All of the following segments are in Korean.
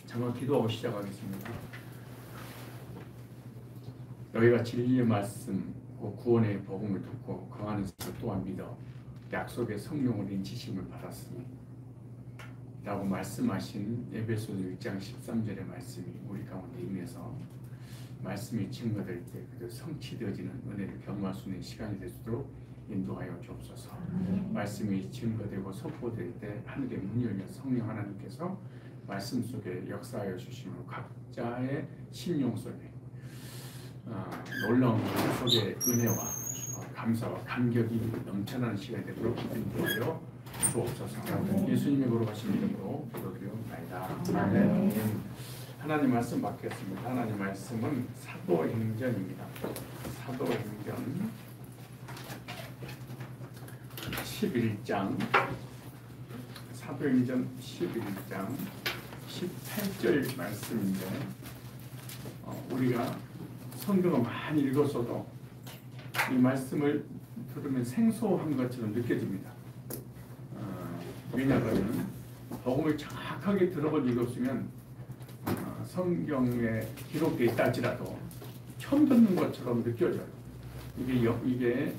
정말 기도하고 시작하겠습니다. 너희가 진리의 말씀, 구원의 복음을 듣고 그 안에서 또한 믿어 약속의 성령을 인치심을 받았으니 라고 말씀하신 에베소서 1장 13절의 말씀이 우리 가운데 임해서 말씀이 증거될 때 그 성취되어지는 은혜를 경험할 수 있는 시간이 될 수 있도록 인도하여 주옵소서. 말씀이 증거되고 선포될 때 하늘의 문이 열려 성령 하나님께서 말씀 속에 역사하여 주시므로 각자의 심령 속에 놀라운 속의 은혜와 감사와 감격이 넘쳐나는 시간이 되도록 인도하여 주옵소서. 예수님의 거룩하신 이름으로 기도드리옵나이다. 아멘. 하나님 말씀 받겠습니다. 하나님 말씀은 사도행전입니다. 사도행전 11장 사도행전 11장 18절 말씀인데 우리가 성경을 많이 읽었어도 이 말씀을 들으면 생소한 것처럼 느껴집니다. 왜냐하면 복음을 정확하게 들어본 적이 없으면 성경에 기록되어 있다 할지라도 처음 듣는 것처럼 느껴져요. 이게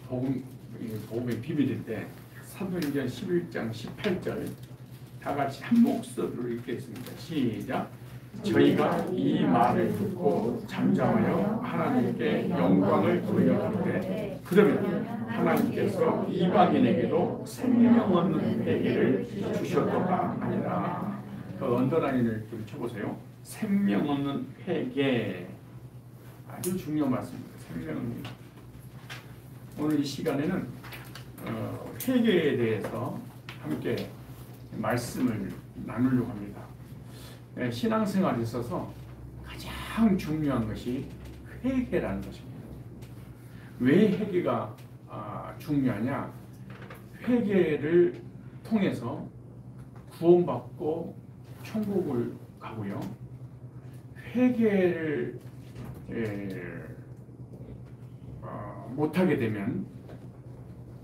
복음의 비밀인데 사도행전 11장 18절 다 같이 한 목소리로 읽겠습니다. 시작. 저희가 이 말을 듣고 잠잠하여 하나님께 영광을 돌려드리되 그러면 하나님께서 이방인에게도 생명 없는 회개를 주셨도다 하니라. 그 언더라인을 좀 쳐보세요. 생명 없는 회개, 아주 중요한 말씀입니다. 생명 없는. 오늘 이 시간에는 회개에 대해서 함께 말씀을 나누려고 합니다. 신앙생활에 있어서 가장 중요한 것이 회개라는 것입니다. 왜 회개가 중요하냐? 회개를 통해서 구원받고 천국을 가고요. 회개를 못하게 되면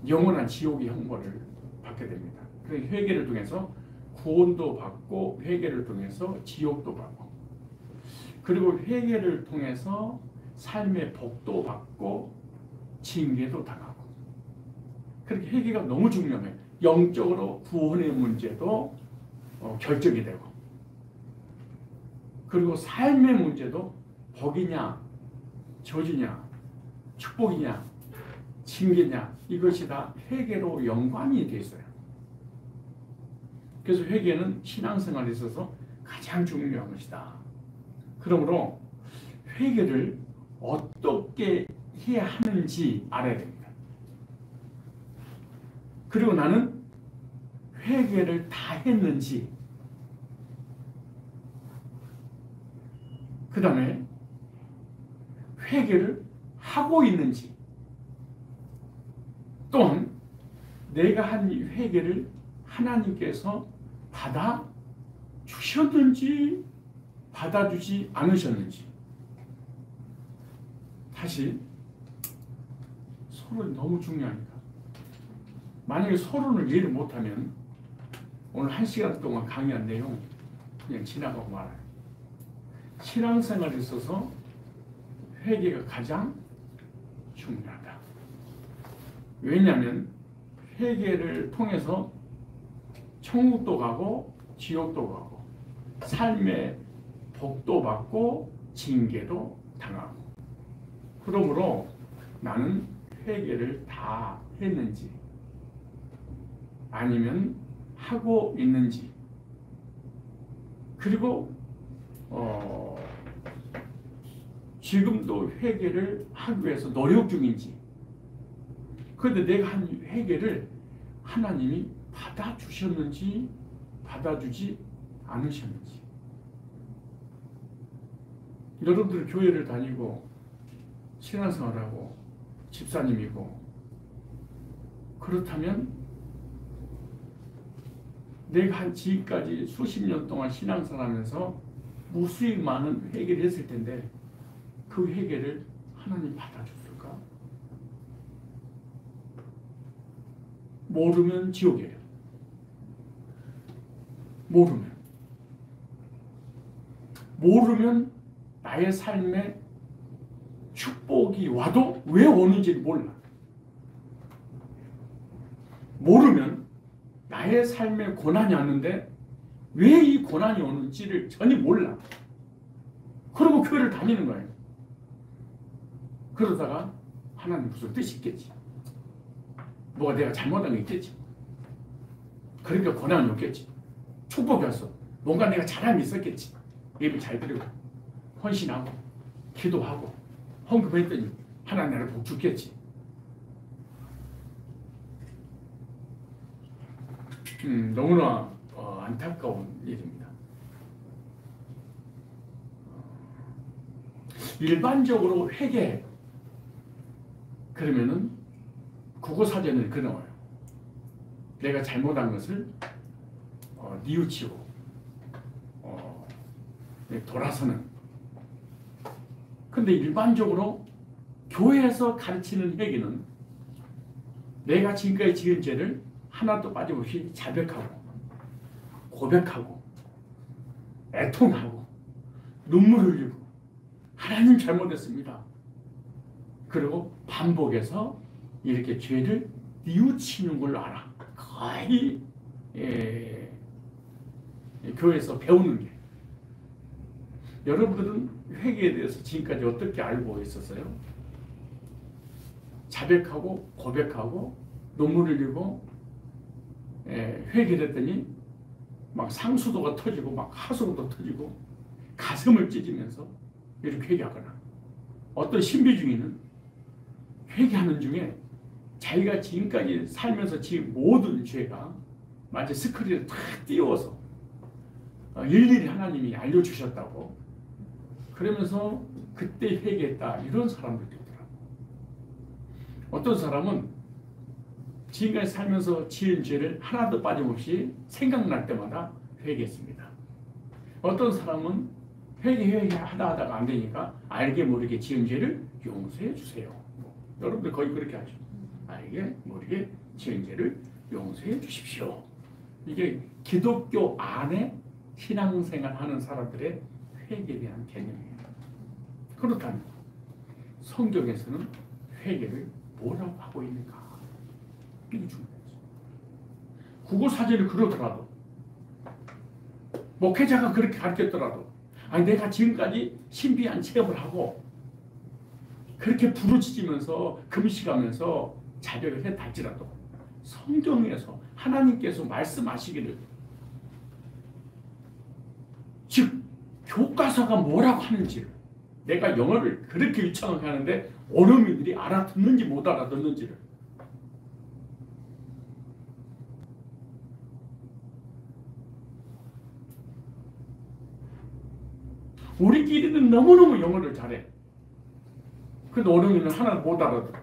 영원한 지옥의 형벌을 받게 됩니다. 그래서 회개를 통해서 구원도 받고 회개를 통해서 지옥도 받고 그리고 회개를 통해서 삶의 복도 받고 징계도 당하고 그렇게 회개가 너무 중요해요. 영적으로 구원의 문제도 결정이 되고 그리고 삶의 문제도 복이냐 저주냐 축복이냐 징계냐 이것이 다 회개로 연관이 되어 있어요. 그래서 회개는 신앙생활에 있어서 가장 중요한 것이다. 그러므로 회개를 어떻게 해야 하는지 알아야 됩니다. 그리고 나는 회개를 다 했는지 그 다음에 회개를 하고 있는지 또한 내가 한 이 회개를 하나님께서 받아 주셨는지 받아주지 않으셨는지 다시 서로 너무 중요합니다. 만약에 서로를 이해를 못하면 오늘 1시간 동안 강의한 내용 그냥 지나가고 말아요. 신앙생활에 있어서 회개가 가장 중요하다. 왜냐하면 회개를 통해서 천국도 가고 지옥도 가고 삶의 복도 받고 징계도 당하고 그러므로 나는 회개를 다 했는지 아니면 하고 있는지 그리고 지금도 회개를 하기 위해서 노력 중인지 그런데 내가 한 회개를 하나님이 받아주셨는지 받아주지 않으셨는지 여러분들 교회를 다니고 신앙생활하고 집사님이고 그렇다면 내가 한 지금까지 수십 년 동안 신앙생활하면서 무수히 많은 회개를 했을 텐데 그 회개를 하나님 받아줬을까? 모르면 지옥이에요. 모르면 모르면 나의 삶에 축복이 와도 왜 오는지 몰라. 모르면 나의 삶에 고난이 왔는데 왜 이 고난이 오는지를 전혀 몰라. 그러고 교회를 다니는 거예요. 그러다가 하나님 무슨 뜻이 있겠지. 뭐가 내가 잘못한 게 있겠지. 그러니까 고난이 없겠지. 축복이 왔어. 뭔가 내가 잘함이 있었겠지. 예배 잘 드리고 헌신하고 기도하고 헌금했더니 하나님 나를 복 주겠지. 너무나 안타까운 일입니다. 일반적으로 회개 그러면은 국어사전에 그렇게 나와요. 내가 잘못한 것을 뉘우치고 돌아서는. 근데 일반적으로 교회에서 가르치는 회개는 내가 지금까지 지은 죄를 하나도 빠짐없이 자백하고 고백하고 애통하고 눈물 흘리고 하나님 잘못했습니다. 그리고 반복해서 이렇게 죄를 뉘우치는 걸로 알아. 거의 교회에서 배우는 게. 여러분들은 회개에 대해서 지금까지 어떻게 알고 있었어요? 자백하고 고백하고 눈물 흘리고 회개를 했더니 막 상수도가 터지고 막 하수도가 터지고 가슴을 찢으면서 이렇게 회개하거나, 어떤 신비주의는 회개하는 중에 자기가 지금까지 살면서 지은 모든 죄가 마치 스크린에 탁 띄워서 일일이 하나님이 알려주셨다고 그러면서 그때 회개했다, 이런 사람들도 있더라고요. 어떤 사람은 지금까지 살면서 지은 죄를 하나도 빠짐없이 생각날 때마다 회개했습니다. 어떤 사람은 회개하다가 안 되니까 알게 모르게 지은 죄를 용서해 주세요. 여러분들 거의 그렇게 하죠. 알게 모르게 지은 죄를 용서해 주십시오. 이게 기독교 안에 신앙생활 하는 사람들의 회개에 대한 개념이에요. 그렇다면 성경에서는 회개를 뭐라고 하고 있는가? 이게 중요하죠. 국어사전이 그러더라도, 목회자가 그렇게 가르쳤더라도, 아니 내가 지금까지 신비한 체험을 하고 그렇게 부르짖으면서 금식하면서 자백을 했다 할지라도 성경에서 하나님께서 말씀하시기를, 즉 교과서가 뭐라고 하는지를, 내가 영어를 그렇게 유창하게 하는데 어른이들이 알아듣는지 못 알아듣는지를, 우리끼리는 너무너무 영어를 잘해. 근데 어른이는 하나도 못 알아들어.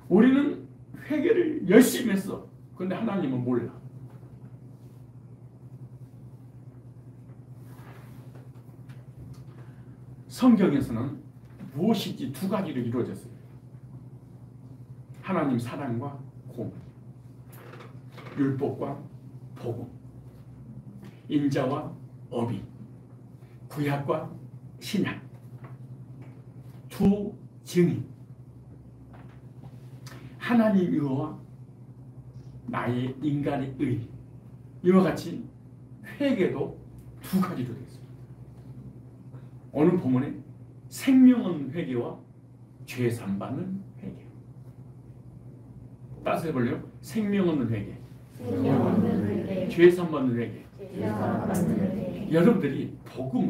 우리는 회개를 열심히 했어. 근데 하나님은 몰라. 성경에서는 무엇인지 두 가지로 이루어졌어요. 하나님 사랑과 공의, 율법과 복음, 인자와 어비, 구약과 신약, 두 증인, 하나님 의와 나의 인간의 의, 이와 같이 회개도 두 가지로 되어 있습니다. 오늘 본문에 생명 얻는 회개와 죄 사함받는 회개. 따라서 해볼래요? 생명 얻는 회개, 죄 사함받는 회개. 여러분들이 복음을,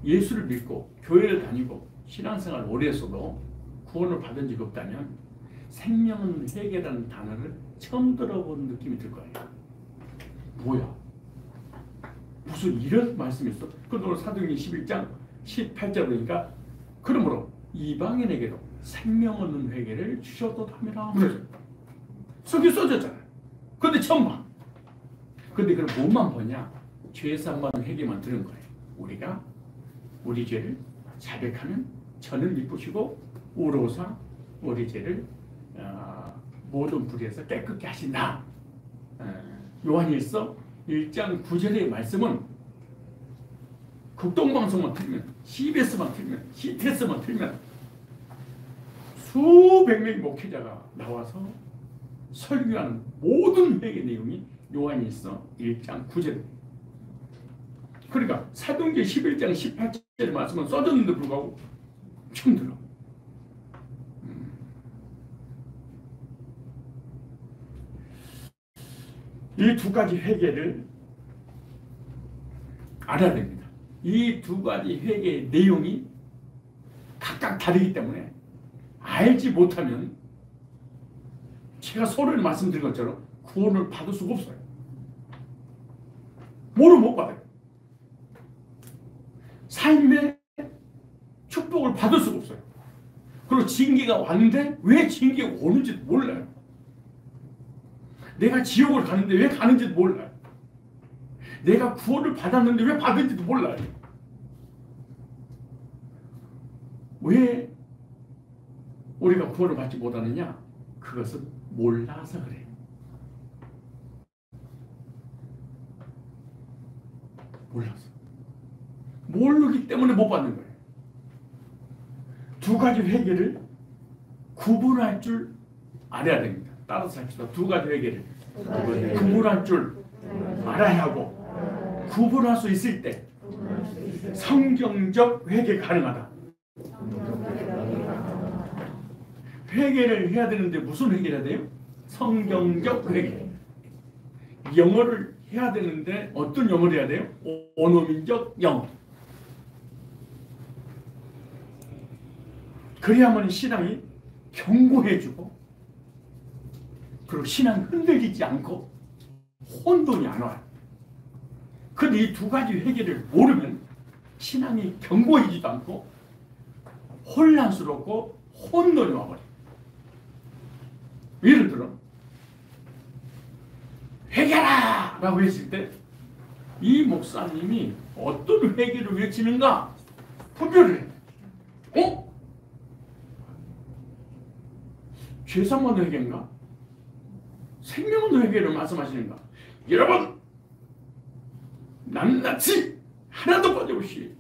예수를 믿고 교회를 다니고 신앙생활 오래 했어도 구원을 받은 적이 없다면 생명 얻는 회개라는 단어를 처음 들어본 느낌이 들 거예요. 뭐야? 무슨 이런 말씀이 있어? 그런데 오늘 사도행전 11장 18절 보니까 그러므로 이방인에게도 생명 얻는 회개를 주셔도 합니다. 속에 써졌잖아요. 근데 처음 봐. 근데 그럼 뭐만 보냐? 죄사함받는 회개만 들은 거예요. 우리가 우리 죄를 자백하면 저는 미쁘시고 우로사 우리 죄를 모든 불의에서 깨끗게 하신다. 요한일서 1장 9절의 말씀은 극동방송만 틀면, CBS만 틀면, CTS만 틀면 수백 명의 목회자가 나와서 설교하는 모든 회개 내용이 요한일서 1장 9절. 그러니까 사도행전 11장 18절의 말씀은 써졌는데 불구하고 처음 들어. 이 두 가지 회개를 알아야 됩니다. 이 두 가지 회개의 내용이 각각 다르기 때문에 알지 못하면 제가 서론에 말씀드린 것처럼 구원을 받을 수가 없어요. 뭐를 못 받아요. 삶의 축복을 받을 수가 없어요. 그리고 징계가 왔는데 왜 징계가 오는지도 몰라요. 내가 지옥을 가는데 왜 가는지도 몰라요. 내가 구원을 받았는데 왜 받은지도 몰라요. 왜 우리가 구원을 받지 못하느냐? 그것은 몰라서 그래요. 몰라서. 모르기 때문에 못 받는 거예요. 두 가지 회개를 구분할 줄 알아야 됩니다. 따라서 합시다. 두 가지 회개를 구분할 줄 알아야 하고, 구분할 수 있을 때 성경적 회개가 가능하다. 회개를 해야 되는데 무슨 회개를 해야 돼요? 성경적 회개. 영어를 해야 되는데 어떤 영어를 해야 돼요? 원어민적 영어. 그래야만 신앙이 견고해지고, 그리고 신앙이 흔들리지 않고 혼돈이 안 와요. 근데 이 두 가지 회개를 모르면 신앙이 견고해지지도 않고 혼란스럽고 혼돈이 와버려요. 예를 들어 회개라! 라고 했을 때 이 목사님이 어떤 회개를 외치는가 분별을 해요. 죄사만 회개인가? 생명의 회개를 말씀하시는가? 여러분, 낱낱이 하나도 빠짐없이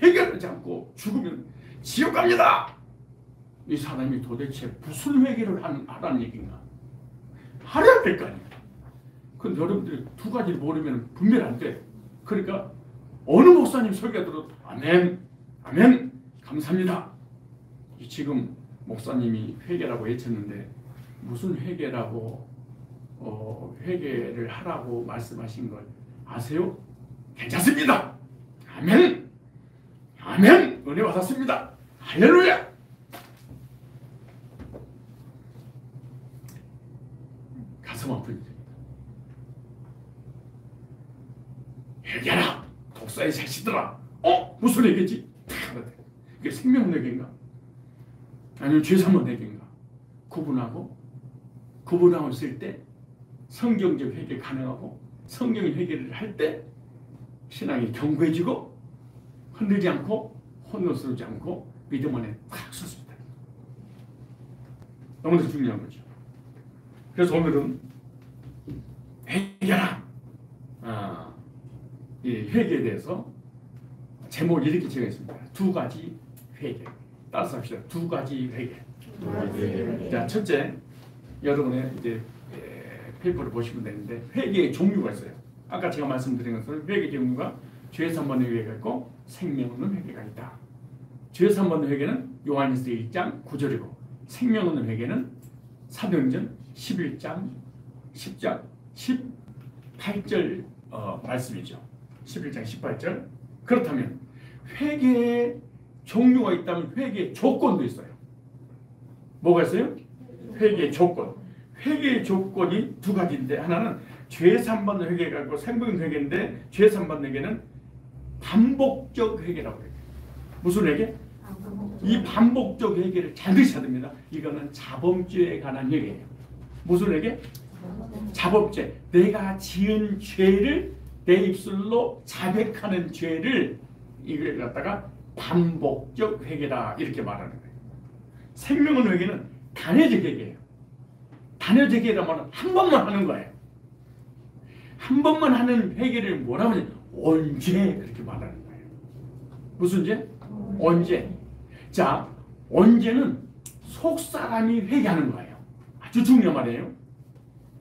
회개하지 않고 죽으면 지옥 갑니다. 이 사람이 도대체 무슨 회개를 하라는 얘기인가? 알아야 될 거 아니에요. 근데 여러분들이 두 가지를 모르면 분별 안 돼. 그러니까 어느 목사님 설교 들어도 아멘, 아멘, 감사합니다. 지금 목사님이 회개라고 외쳤는데 무슨 회개라고 회개를 하라고 말씀하신 걸 아세요? 괜찮습니다. 아멘, 아멘, 은혜 받았습니다. 할렐루야. 가슴 아픈 일입니다. 회개하라, 독사의 자식들아. 무슨 회개지? 이게 생명 회개인가? 아니면 죄사만 회개인가? 구분하고 있을 때 성경적 회개 가능하고, 성경의 회개를 할 때 신앙이 견고해지고 흔들지 않고 혼돈스럽지 않고 믿음 안에 탁 섰습니다. 너무나 중요한 거죠. 그래서 오늘은 회개하라. 이 회개에 대해서 제목을 이렇게 정했습니다. 두 가지 회개. 따라서 합시다. 두 가지 회개. 자, 첫째, 여러분의 이제 페이퍼를 보시면 되는데 회개의 종류가 있어요. 아까 제가 말씀드린 것처럼 회개 종류가 죄사함받는 회개가 있고 생명 없는 회개가 있다. 죄사함받는 회개는 요한일서 1장 9절이고 생명 없는 회개는 사도행전 11장 10장 18절 말씀이죠. 11장 18절. 그렇다면 회개의 종류가 있다면 회개의 조건도 있어요. 뭐가 있어요? 회개의 조건. 회개의 조건이 두 가지인데, 하나는 죄사함받는 회개가 있고 생명 회개인데, 죄사함받는 회개는 반복적 회개라고 해요. 무슨 회개? 이 반복적 회개를 잘 드셔야 됩니다. 이거는 자범죄에 관한 회개예요. 무슨 회개? 자범죄. 내가 지은 죄를 내 입술로 자백하는 죄를 이걸 갖다가 반복적 회개다 이렇게 말하는 거예요. 생명의 회개는 단회적 회개예요. 단회적 회개라면 한 번만 하는 거예요. 한 번만 하는 회개를 뭐라고 하냐? 언제 그렇게 말하는 거예요. 무슨 죄? 언제. 자, 언제는 속사람이 회개하는 거예요. 아주 중요한 말이에요.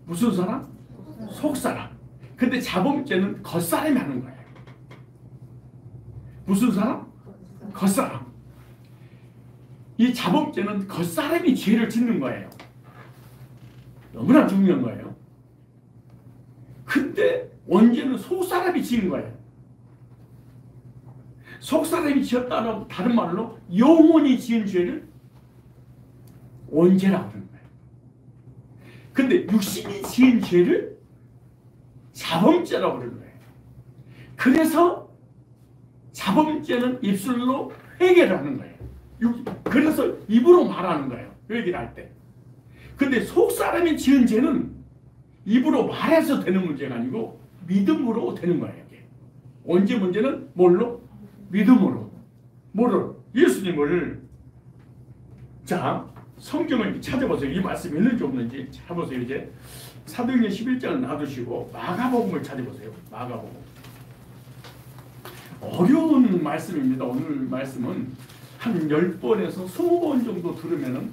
무슨 사람? 속사람. 근데 자범죄는 겉사람이 하는 거예요. 무슨 사람? 겉사람. 이 자범죄는 겉사람이 죄를 짓는 거예요. 너무나 중요한 거예요. 근데 언제는 속사람이 지은 거예요. 속사람이 지었다는 다른 말로 영혼이 지은 죄를 언제라고 하는 거예요. 근데 육신이 지은 죄를 자범죄라고 그러는 거예요. 그래서 자범죄는 입술로 회개를 하는 거예요. 그래서 입으로 말하는 거예요. 회개를 할 때. 근데 속사람이 지은 죄는 입으로 말해서 되는 문제가 아니고 믿음으로 되는 거예요. 이게. 언제 문제는 뭘로? 믿음으로. 뭐를? 예수님을. 자, 성경을 찾아보세요. 이 말씀이 있는지 없는지 찾아보세요. 이제 사도행전 11장을 놔두시고 마가복음을 찾아보세요. 마가복음. 어려운 말씀입니다. 오늘 말씀은 한 10번에서 20번 정도 들으면은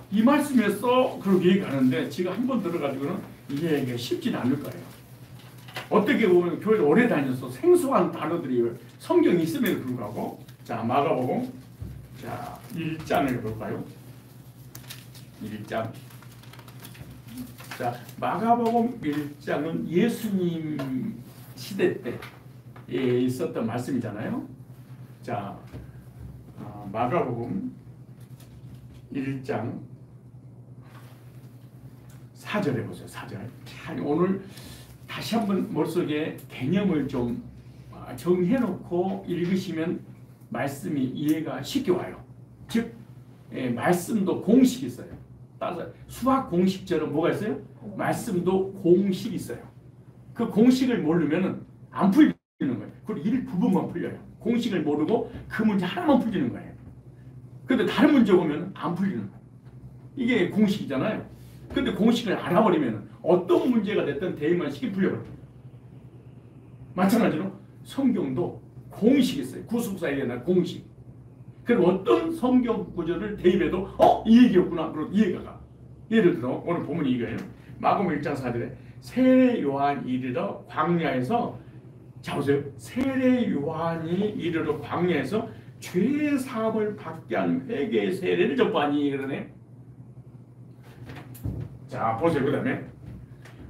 이 말씀에서 그렇게 얘기하는데 지금 한 번 들어가지고는 이해하기가 쉽진 않을 거예요. 어떻게 보면 교회를 오래 다녀서 생소한 단어들이 성경이 있음에도 불구하고 자, 마가복음 자, 1장을 볼까요? 1장. 자, 마가복음 1장은 예수님 시대 때 있었던 말씀이잖아요. 자, 마가복음 1장 4절에 보세요. 4절. 오늘 다시 한번 머릿속에 개념을 좀 정해놓고 읽으시면 말씀이 이해가 쉽게 와요. 즉 말씀도 공식이 있어요. 따라서 수학 공식처럼 뭐가 있어요? 말씀도 공식이 있어요. 그 공식을 모르면 안 풀리는 거예요. 그리고 일부분만 풀려요. 공식을 모르고 그 문제 하나만 풀리는 거예요. 근데 다른 문제 보면 안 풀리는 거예요. 이게 공식이잖아요. 근데 공식을 알아버리면 어떤 문제가 됐든 대입만 쉽게 풀려버려요. 마찬가지로 성경도 공식이 있어요. 구속사에 대한 공식. 그리고 어떤 성경 구절을 대입해도 이 얘기였구나. 그리고 이해가 가. 예를 들어 오늘 본문이 이거예요. 마가복음 1장 4절에 세례 요한 이르러 광야에서 자 보세요. 세례 요한이 이르러 광야에서 죄 사함을 받게 한 회개의 세례를 접하니 그러네. 자 보세요. 그 다음에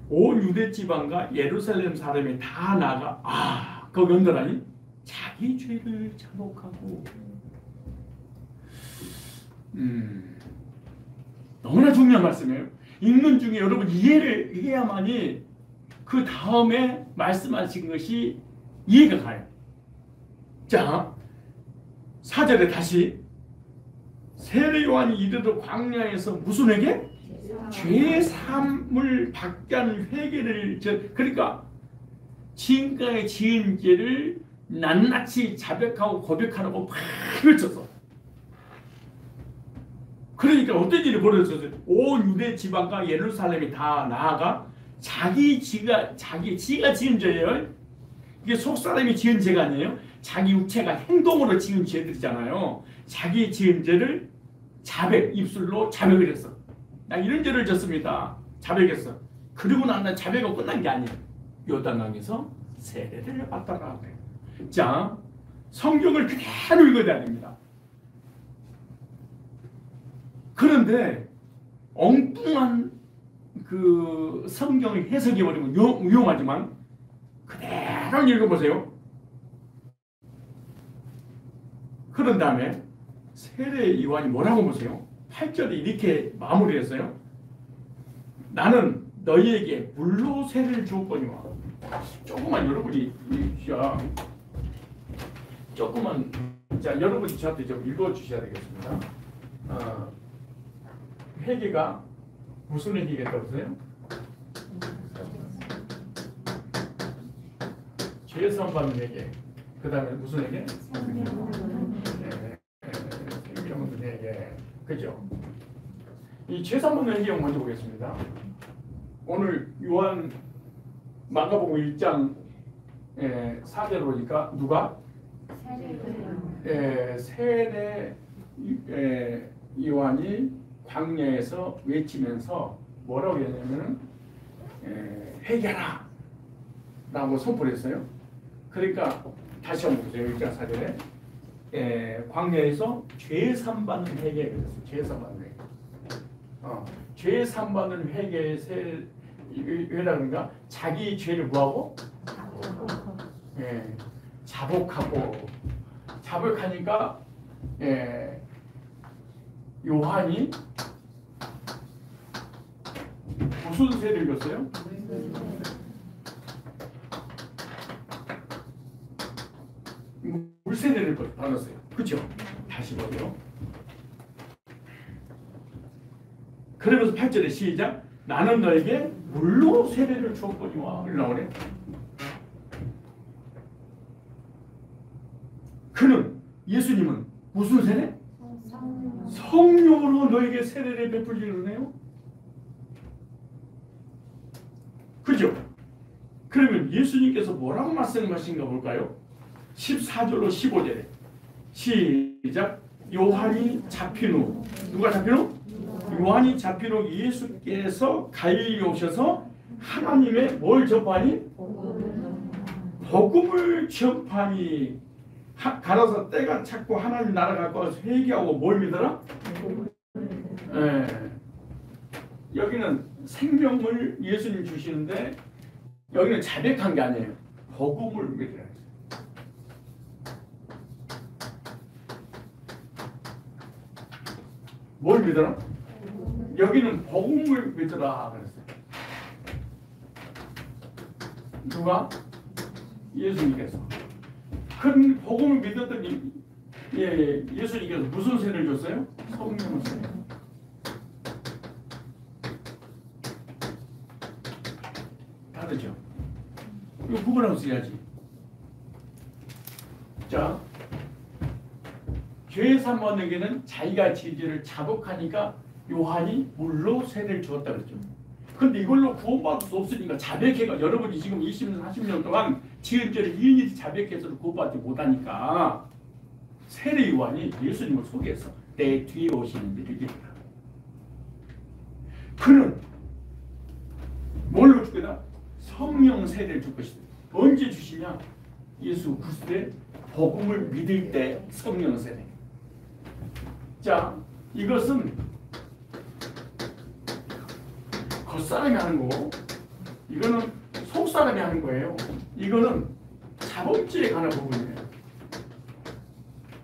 온 유대 지방과 예루살렘 사람이 다 나가 거기 언더라니 자기 죄를 자복하고 너무나 중요한 말씀이에요. 읽는 중에 여러분 이해를 해야만이 그 다음에 말씀하신 것이 이해가 가요. 자 4절에 다시 세례 요한이 이르러 광야에서 무슨 회개? 죄 사함을 받게 하는 회개를 그러니까 지금까지 지은 죄를 낱낱이 자백하고 고백하라고 막 외쳤어. 그러니까 어떤 일이 벌어졌어요? 온 유대 지방과 예루살렘이 다 나아가 지가 지은 죄예요. 이게 속사람이 지은 죄가 아니에요. 자기 육체가 행동으로 지은 죄들이잖아요. 자기 지은 죄를 입술로 자백을 했어. 나 이런 죄를 졌습니다. 자백했어. 그리고 난 자백은 끝난 게 아니에요. 요단강에서 세례를 받더라. 자, 성경을 그대로 읽어야 됩니다. 그런데 엉뚱한 그 성경을 해석해버리면 위험하지만 그대로 읽어보세요. 그런 다음에 세례 요한이 뭐라고 보세요? 8절에 이렇게 마무리했어요. 나는 너희에게 물로 세례를 주었거니와. 조금만 여러분이 조금만 자 여러분이 저한테 좀 읽어주셔야 되겠습니다. 회개가 무슨 회개겠다고 보세요? 죄 사함 받는 회개. 그 다음에 무슨 회개? 생명 얻는 회개. 그죠? 이 죄 사함 받는 회개 먼저 보겠습니다. 오늘 요한 마가복음 1장 4절 보니까 누가? 세례 요한이 광야에서 외치면서 뭐라고 했냐면은 회개하라 라고 선포를 했어요. 그러니까 다시 한번 보세요. 1장 4절에 광야에서 죄 삼받는 회개 그랬어요. 죄 삼받는 회개. 죄 삼받는 회개의 왜라는가? 자기 죄를 뭐하고? 자복하니까 요한이 무슨 세를 줬어요? 물세례를 받았어요. 그렇죠? 다시 보세요. 그러면서 8절에 시작. 나는 너에게 물로 세례를 주었거니와. 이렇게 나오네. 그는 예수님은 무슨 세례? 성령으로 너에게 세례를 베풀리려네요. 그죠? 그러면 예수님께서 뭐라고 말씀하신가 볼까요? 14절로 15절에 시작. 요한이 잡힌 후 누가 잡힌 후? 요한이 잡힌 후 예수께서 갈릴리 오셔서 하나님의 뭘 전파하니? 복음을 전파하니. 갈아서 때가 찼고 하나님 나라 가까워서 회개하고 뭘 믿어라? 여기는 생명을 예수님 주시는데 여기는 자백한 게 아니에요. 복음을 믿으라. 뭘 믿어라? 여기는 복음을 믿으라 그랬어요. 누가? 예수님께서. 큰 복음을 믿었더니 예수님께서 무슨 세를 줬어요? 성령을 세례. 다르죠? 이거 구분하고 써야지. 자, 죄 삼받는게는 자기가 죄를 자복하니까 요한이 물로 세례를 주었다 그랬죠. 근데 이걸로 구원받을 수 없으니까 자백해가 여러분이 지금 20년, 40년 동안 지은 죄를 일일이 자백해서 구원받지 못하니까 세례 요한이 예수님을 속여서 내 뒤에 오시는 일을 이기라. 그는 뭘로 줄 거다? 성령 세례를 줄 것이다. 언제 주시냐? 예수 그리스도의 복음을 믿을 때 성령 세례. 자, 이것은 겉사람이 하는 거고 이거는 속사람이 하는 거예요. 이거는 자범죄에 관한 부분이에요.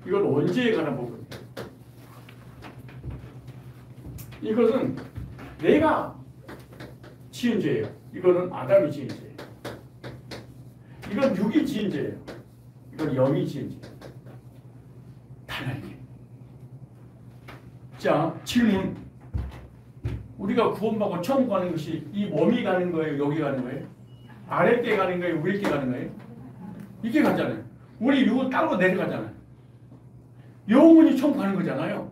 이건 원죄에 관한 부분이에요. 이것은 내가 지은 죄예요. 이거는 아담이 지은 죄예요. 이건 육이 지은 죄예요. 이건 영이 지은 죄예요. 달라요. 자, 질문. 우리가 구원받고 처음 가는 것이 이 몸이 가는 거예요? 여기 가는 거예요? 아랫게 가는 거예요? 위에 가는 거예요? 이게 가잖아요. 우리 육은 따로 내려가잖아요. 영혼이 처음 가는 거잖아요.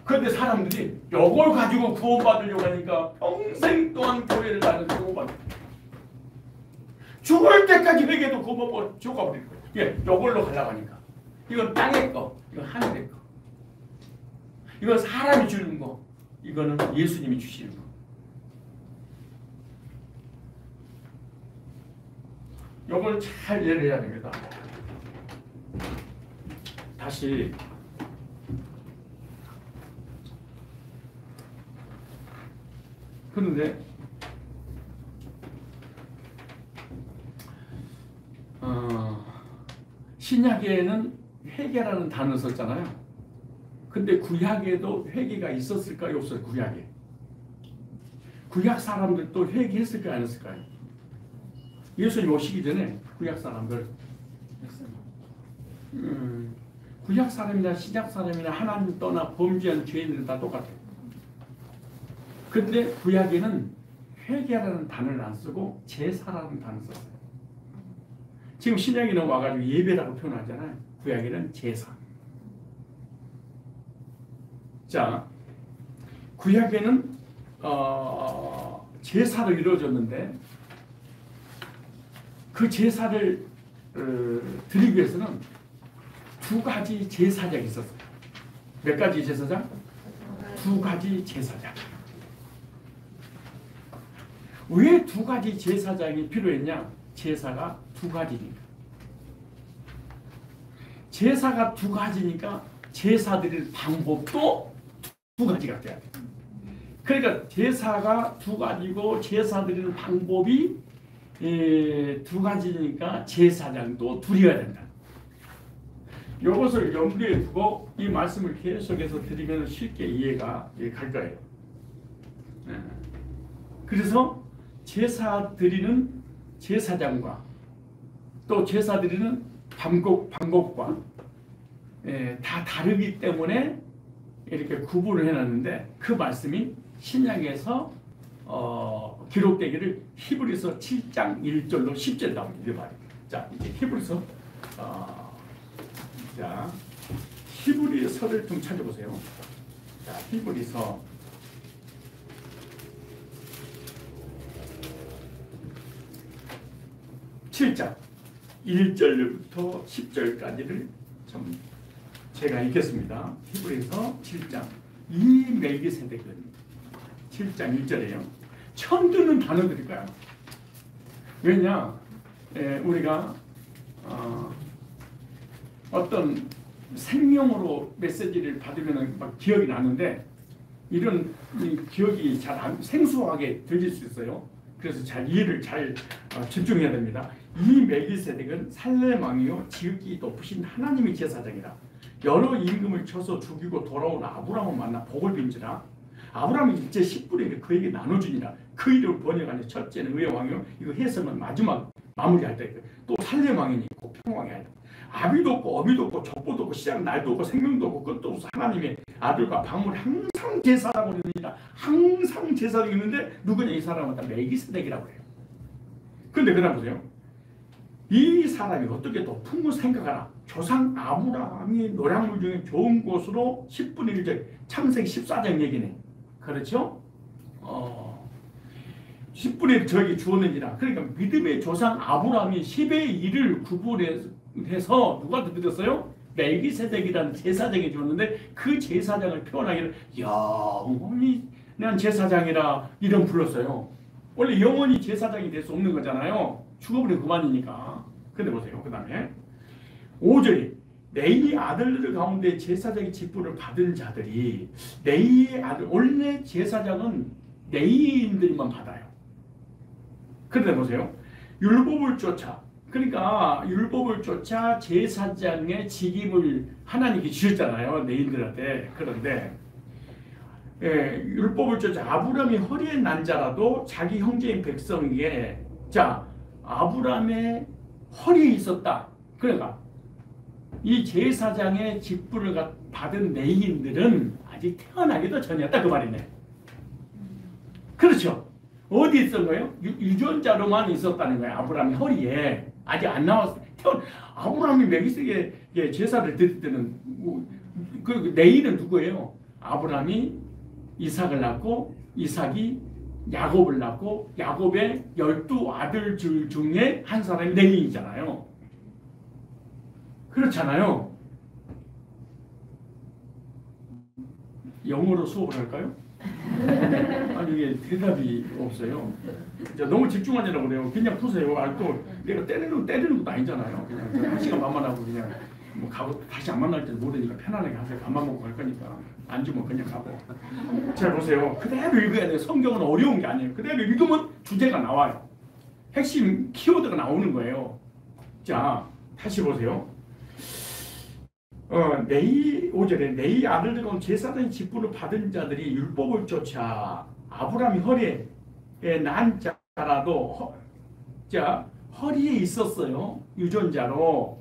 그런데 사람들이 이걸 가지고 구원받으려고 하니까 평생 동안 교회를 다니면서 구원받아요. 죽을 때까지 회개도 구원받고 지옥 가버릴 거예요. 예, 이걸로 가려고 하니까. 이건 땅의 거, 이건 하늘의 거. 이건 사람이 주는 거, 이거는 예수님이 주시는 거. 이걸 잘 이해를 해야 됩니다. 다시 그런데 신약에는 회개라는 단어 썼잖아요. 근데 구약에도 회개가 있었을까요? 없었어요? 구약에. 구약 사람들도 회개했을까요? 안 했을까요? 예수님 오시기 전에 구약 사람들 구약 사람이나 신약 사람이나 하나님 떠나 범죄한 죄인들은 다 똑같아요. 근데 구약에는 회개라는 단어를 안 쓰고 제사라는 단어를 썼어요. 지금 신약에는 와가지고 예배라고 표현하잖아요. 구약에는 제사. 자, 구약에는 제사를 이루어줬는데 그 제사를 드리기 위해서는 두 가지 제사장이 있었어요. 몇 가지 제사장? 두 가지 제사장. 왜 두 가지 제사장이 필요했냐? 제사가 두 가지니까. 제사가 두 가지니까 제사 드릴 방법도 두 가지가 돼야 돼. 그러니까 제사가 두 가지고 제사 드리는 방법이 두 가지니까 제사장도 둘이어야 된다. 이것을 염두에 두고 이 말씀을 계속해서 드리면 쉽게 이해가 갈 거예요. 그래서 제사 드리는 제사장과 또 제사 드리는 방법과 다 다르기 때문에 이렇게 구분을 해놨는데 그 말씀이 신약에서 기록되기를 히브리서 7장 1절로 10절 나옵니다. 이 말이에요. 자, 이제 히브리서 자, 히브리서를 좀 찾아보세요. 자, 히브리서 7장 1절부터 10절까지를 좀 제가 읽겠습니다. 히브리서 7장 이 멜기세덱은 7장 1절이에요. 처음 듣는 단어들일 거야. 왜냐? 우리가 어떤 생명으로 메시지를 받으면 막 기억이 나는데 이런 기억이 잘 생소하게 들릴 수 있어요. 그래서 잘 이해를 잘 집중해야 됩니다. 이 멜기세덱은 살렘 왕이요 지극히 높으신 하나님의 제사장이라. 여러 임금을 쳐서 죽이고 돌아온 아브라함을 만나 복을 빈지라. 아브라함이 일제 10분의 그에게 나눠주니라. 그 이름을 번역하니 첫째는 의의 왕이요. 이거 해석은 마지막 마무리할 때. 또 살렘 왕이니 곧 평왕이 아니라. 아비도 없고 어미도 없고 족보도 없고 시작 날도 없고 생명도 없고 끝도 없어 하나님의 아들과 방울이 항상 제사장으로 있느니라. 항상 제사장이 있는데 누구냐? 이 사람은 다 멜기세덱이라고 해요. 그런데 그 다음 보세요. 이 사람이 어떻게 높은 걸 생각하나? 조상 아브라함이 노량물 중에 좋은 곳으로 10분의 1절 창세기 14장 얘기네. 그렇죠? 10분의 1 저에게 주었느니라. 그러니까 믿음의 조상 아브라함이 10의 1을 구분해서 누가 드렸어요? 멜기세덱이라는 제사장이 주었는데 그 제사장을 표현하기를 영원히 난 제사장이라 이름 불렀어요. 원래 영원히 제사장이 될 수 없는 거잖아요. 죽어버리면 그만이니까. 근데 보세요. 그 다음에 5절이 네이 아들들 가운데 제사장의 직분을 받은 자들이 네이의 아들, 원래 제사장은 네이인들만 받아요. 그런데 보세요. 율법을 쫓아, 그러니까 율법을 쫓아 제사장의 직임을 하나님께 주셨잖아요. 네이인들한테. 그런데 율법을 쫓아 아브라함이 허리에 난 자라도 자기 형제인 백성에게 자 아브라함의 허리에 있었다. 그러니까 이 제사장의 직분을 받은 레위인들은 아직 태어나기도 전이었다 그 말이네. 그렇죠. 어디 있었던 거예요? 유전자로만 있었다는 거예요. 아브라함의 허리에 아직 안 나왔어요. 아브라함이 멜기세덱에 제사를 드릴 때는 그 레위는 누구예요? 아브라함이 이삭을 낳고 이삭이 야곱을 낳고 야곱의 12아들 중에 한 사람이 레위이잖아요. 그렇잖아요. 영어로 수업을 할까요? 아니 이게 대답이 없어요. 너무 집중하려고 그래요. 그냥 푸세요. 또 내가 때리는 것도 아니잖아요. 그냥 한 시간 반만 하고 그냥 뭐 가고 다시 안 만날 줄 모르니까 편안하게 하세요. 밥만 먹고 갈 거니까 안 주면 그냥 가고. 자 보세요. 그대로 읽어야 돼요. 성경은 어려운 게 아니에요. 그대로 읽으면 주제가 나와요. 핵심 키워드가 나오는 거예요. 자 다시 보세요. 네이 5절에 네이 아들들은 제사장의 직분을 받은 자들이 율법을 쫓아 아브라함이 허리에 난 자라도 허리에 있었어요. 유전자로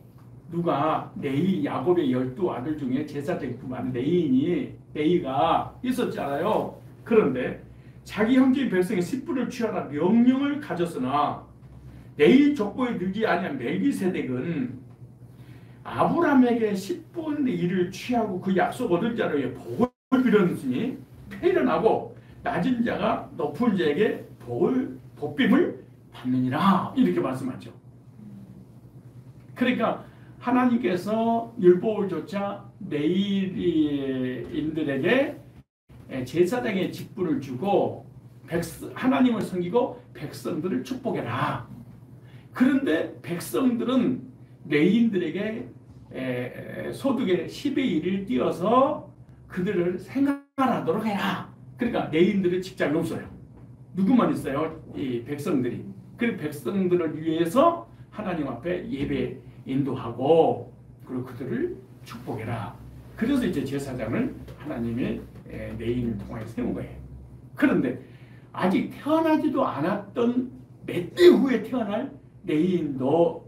누가 네이 야곱의 12아들 중에 제사장의 직분을 받은 네이가 있었잖아요. 그런데 자기 형제의 백성의 10분을 취하라 명령을 가졌으나 네이 족보에 들지 아니한 멜기세덱은 아브라함에게 10분의 1을 취하고 그 약속 얻은 자를 위해 복을 빌었으니 패련하고 낮은 자가 높은 자에게 복빔을 받느니라 이렇게 말씀하죠. 그러니까 하나님께서 율법을 쫓아 레위인들에게 제사장의 직분을 주고 하나님을 섬기고 백성들을 축복해라. 그런데 백성들은 레위인들에게 소득의 10의 1을 띄어서 그들을 생활하도록 해라. 그러니까 레위인들은 직장이 없어요. 누구만 있어요? 이 백성들이. 그 백성들을 위해서 하나님 앞에 예배 인도하고 그리고 그들을 축복해라. 그래서 이제 제사장을 하나님의 레위인을 통하여 세운 거예요. 그런데 아직 태어나지도 않았던 몇 대 후에 태어날 레위인도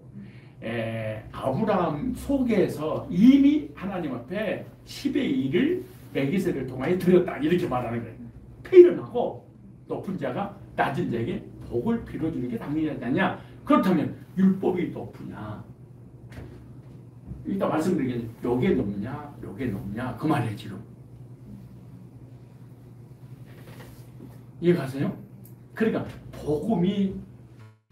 아브라함 속에서 이미 하나님 앞에 10의 1을 멜기세를 통하여 드렸다 이렇게 말하는 거예요. 페이를 하고 높은 자가 낮은 자에게 복을 빌어주는 게 당연하지 않냐. 그렇다면 율법이 높으냐. 이따 말씀드리겠는데 요게 높냐 요게 높냐 그 말이에요. 지금 이해가세요? 그러니까 복음이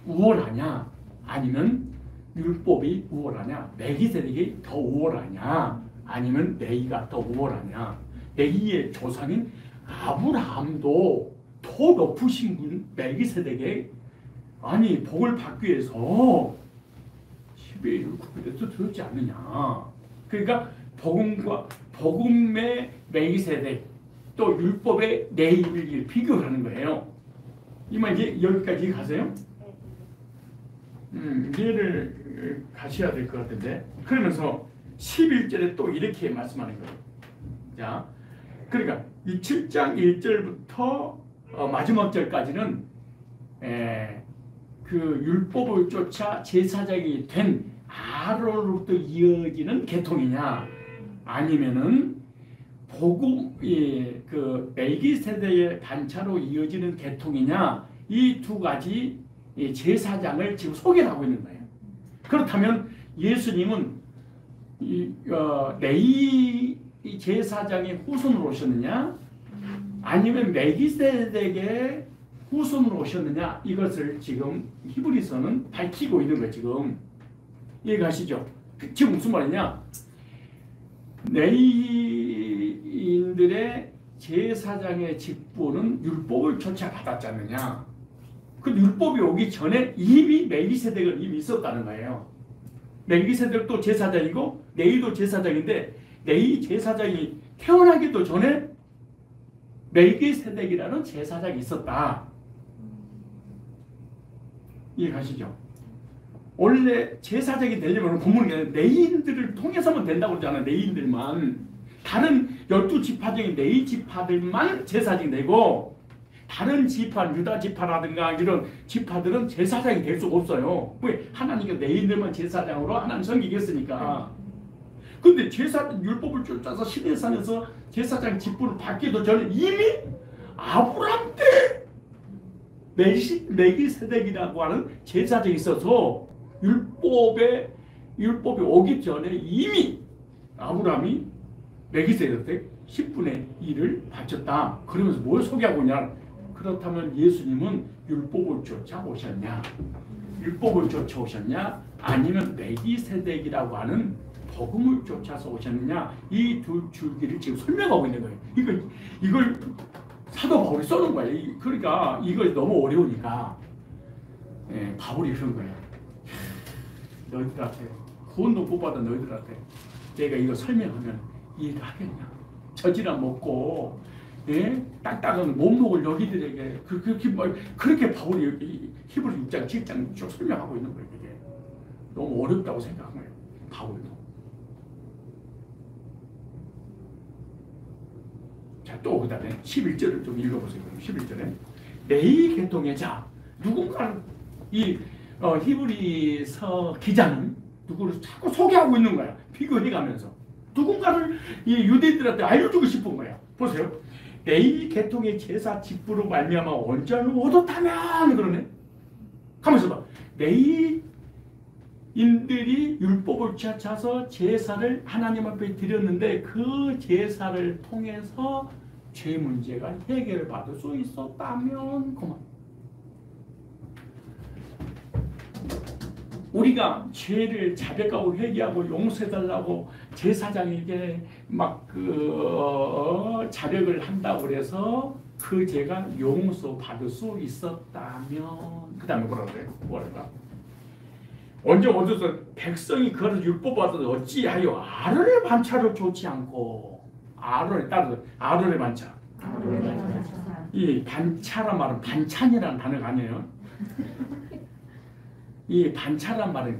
우월하냐 아니면 율법이 우월하냐, 멜기세덱이 더 우월하냐 아니면 레위가 더 우월하냐. 레위의 조상인 아브라함도 더 높으신 분 멜기세덱에 아니 복을 받기 위해서 10의 1을 구별해서 들었지 않느냐. 그러니까 복음의 멜기세덱 또 율법의 레위를 비교하는 거예요. 이 말 이제 여기까지 가세요? 이해를 가셔야 될 것 같은데. 그러면서 11절에 또 이렇게 말씀하는 거예요. 자, 그러니까 이 7장 1절부터 마지막 절까지는 그 율법을 쫓아 제사장이 된 아론으로부터 이어지는 계통이냐 아니면은 그 멜기세덱의 반차로 이어지는 계통이냐, 이 두 가지 제사장을 지금 소개를 하고 있는 거예요. 그렇다면 예수님은 레위 제사장의 후손으로 오셨느냐 아니면 멜기세덱의 후손으로 오셨느냐, 이것을 지금 히브리서는 밝히고 있는 거예요. 지금 이해가시죠? 지금 무슨 말이냐, 레위인들의 제사장의 직분은 율법을 쫓아 받았지 않느냐. 그 율법이 오기 전에 이미 멜기세덱은 이미 있었다는 거예요. 멜기세덱도 제사장이고 레위도 제사장인데 레위 제사장이 태어나기도 전에 멜기세덱이라는 제사장이 있었다. 이해가시죠? 원래 제사장이 되려면 본문에 레위인들을 통해서만 된다고 그러잖아요. 레위인들만. 다른 12지파 중에 레위 지파들만 제사장이 되고 다른 지파, 유다 지파라든가 이런 지파들은 제사장이 될 수가 없어요. 왜? 하나님께 레위인들만 제사장으로 하나님 섬기겠으니까. 근데 율법을 쫓아서 시내산에서 제사장 직분을 받기도 전에 이미 아브라함 때 멜기세덱이라고 하는 제사장이 있어서 율법이 오기 전에 이미 아브라함이 멜기세덱 10분의 1을 바쳤다. 그러면서 뭘 소개하고 있냐? 그렇다면 예수님은 율법을 쫓아오셨냐? 율법을 쫓아오셨냐? 아니면 멜기세덱이라고 하는 복음을 쫓아서 오셨느냐? 이 두 줄기를 지금 설명하고 있는 거예요. 이걸 사도 바울이 써는 거예요. 그러니까 이걸 너무 어려우니까 바울이 그런 거예요. 너희들한테 구원도 못 받은 너희들한테 내가 이거 설명하면 이해를 하겠냐? 저지나 먹고 딱딱한 몸목을 너희들에게 그렇게 바울이 히브리 6장 7장 쭉 설명하고 있는 거예요. 이게 너무 어렵다고 생각한 거예요. 바울도. 자, 또 그 다음에 11절을 좀 읽어보세요. 11절에 레위 계통의 자, 누군가는 이 히브리서 기자는 누구를 자꾸 소개하고 있는 거야. 비교해가면서 누군가를 이 유대인들한테 알려주고 싶은 거야. 보세요. 레위 계통의 제사 직분으로 말미암아 원죄를 얻었다면 그러네. 가만있어 봐. 레위인들이 율법을 쫓아서 제사를 하나님 앞에 드렸는데 그 제사를 통해서 죄 문제가 해결받을 수 있었다면 그만. 우리가 죄를 자백하고 회개하고 용서해달라고 제사장에게 막 자백을 한다고 그래서 그 죄가 용서받을 수 있었다면 그 다음에 뭐라고 그래요? 뭐랄까? 언제 어디서 백성이 그를 율법 받아서 어찌하여 아론의 반차를 좇지 않고 아론에 따라서 아론의 반차 이 반차란 말은 반찬이라는 단어가 아니에요. 이 반차란 말은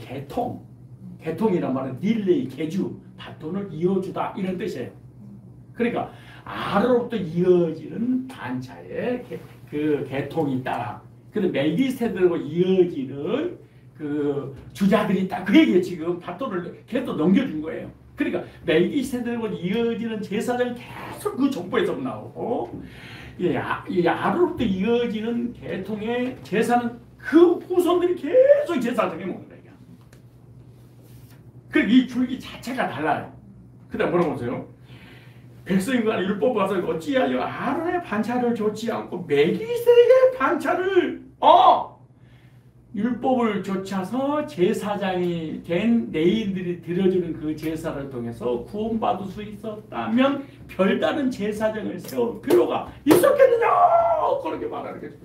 개통이란 말은 릴레이, 개주, 바톤을 이어주다 이런 뜻이에요. 그러니까 아론으로부터 이어지는 반차의 그 개통이 있다. 근데 멜기세덱으로 이어지는 그 주자들이 있다. 그 얘기에 지금 바톤을 계속 넘겨준 거예요. 그러니까 멜기세덱으로 이어지는 제사장이 계속 그 정보에서 나오고 이 아론으로부터 이어지는 계통의 제사는 그 후손들이 계속 제사장에 먹는 거예요. 그리고 이 줄기 자체가 달라요. 그 다음 뭐라고 보세요? 백성인간 율법 와서 어찌하여 아론의 반차를 좇지 않고 멜기세덱의 반차를 율법을 좇아서 제사장이 된 레위인들이 드려주는 그 제사를 통해서 구원받을 수 있었다면 별다른 제사장을 세울 필요가 있었겠느냐 그렇게 말하는 거죠.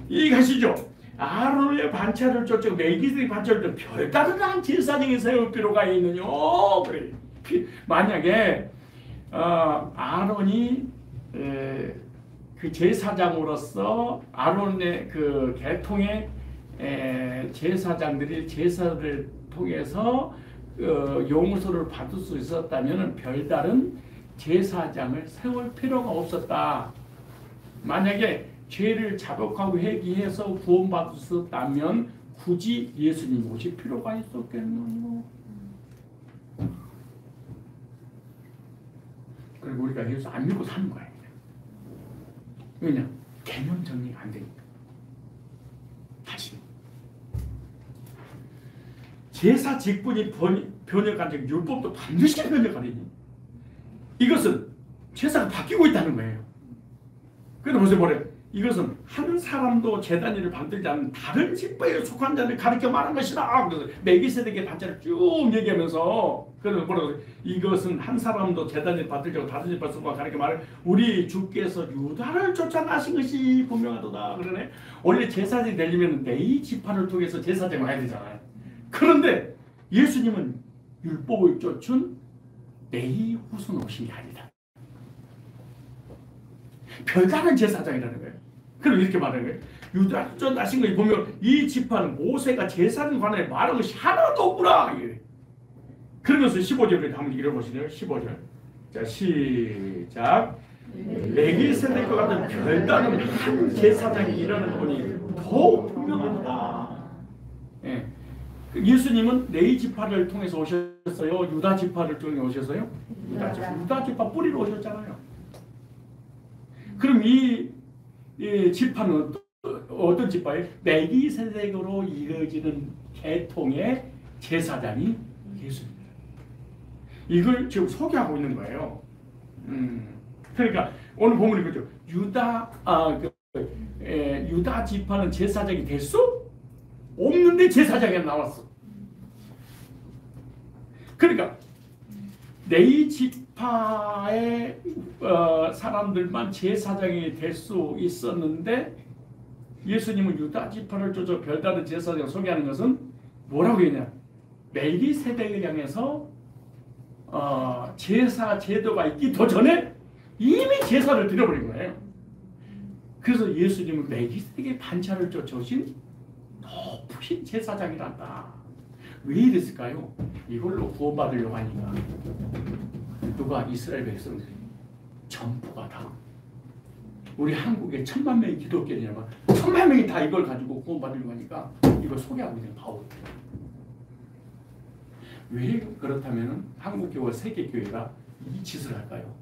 이해가시죠? 아론의 반차를 좇고 멜기세덱의 반차를 좇고 별다른 한 제사장이 세울 필요가 있느냐 그래. 만약에 아론이 그 제사장으로서 아론의 그 계통의 제사장들이 제사를 통해서 용서를 받을 수 있었다면 별다른 제사장을 세울 필요가 없었다. 만약에 죄를 자복하고 회개해서 구원받을 수 있었다면 굳이 예수님 오실 필요가 있었겠노요. 그리고 우리가 예수 안 믿고 사는 거예요. 왜냐? 개념 정리가 안 되니까. 다시 제사 직분이 변혁한 적 율법도 반드시 변혁하리니 이것은 제사가 바뀌고 있다는 거예요. 그런데 보세요 뭐래? 이것은 한 사람도 제단위를 받들지 않는 다른 직분에 속한 자를 가르쳐 말한 것이다. 그래서 멜기세덱의 반차를 쭉 얘기하면서 그래서 뭐라고 이것은 한 사람도 제단위를 받들지 않고 다른 직분에 속한 가르쳐 말을 우리 주께서 유다를 쫓아나신 것이 분명하도다. 그러네. 원래 제사장이 되려면 레위 지파를 통해서 제사장을 와야 되잖아요. 그런데 예수님은 율법을 쫓은 레위 후손 오신 게 아니다. 별다른 제사장이라는 거예요. 그럼 이렇게 말하는 거예요. 유다 쫓아나신 것이 보면 이 지파는 모세가 제사장 관하에 말한 것이 하나도 없구나. 그러면서 15절을 한번 읽어보시네요. 15절. 자 시작. 멜기세덱과 같은 별다른 한 제사장이 일하는 분이 더욱 분명하다. 예. 예수님은 레위 지파를 통해서 오셨어요? 유다 지파를 통해 오셨어요? 유다 지파 뿌리로 오셨잖아요. 그럼 이 지파는 어떤 지파예요? 멜기세덱으로 이어지는 계통의 제사장이 예수입니다. 이걸 지금 소개하고 있는 거예요. 그러니까 오늘 보면 이거죠. 유다 지파는 제사장이 될 수 없는데 제사장이 나왔어. 그러니까 레위 지파의 사람들만 제사장이 될 수 있었는데 예수님은 유다 지파를 쫓아 별다른 제사장을 소개하는 것은 뭐라고 했냐? 멜기세덱을 향해서 제사 제도가 있기 더 전에 이미 제사를 드려버린 거예요. 그래서 예수님은 멜기세덱의 반차를 쫓아오신 높으신 제사장이란다. 왜 이랬을까요? 이걸로 구원받으려고 하니까 누가 이스라엘 백성들이 전부가 다 우리 한국에 1000만 명이 기독교인이라면 1000만 명이 다 이걸 가지고 구원받으려고 하니까 이걸 소개하고 있는 바울. 왜 그렇다면 한국교회 세계교회가 이 짓을 할까요?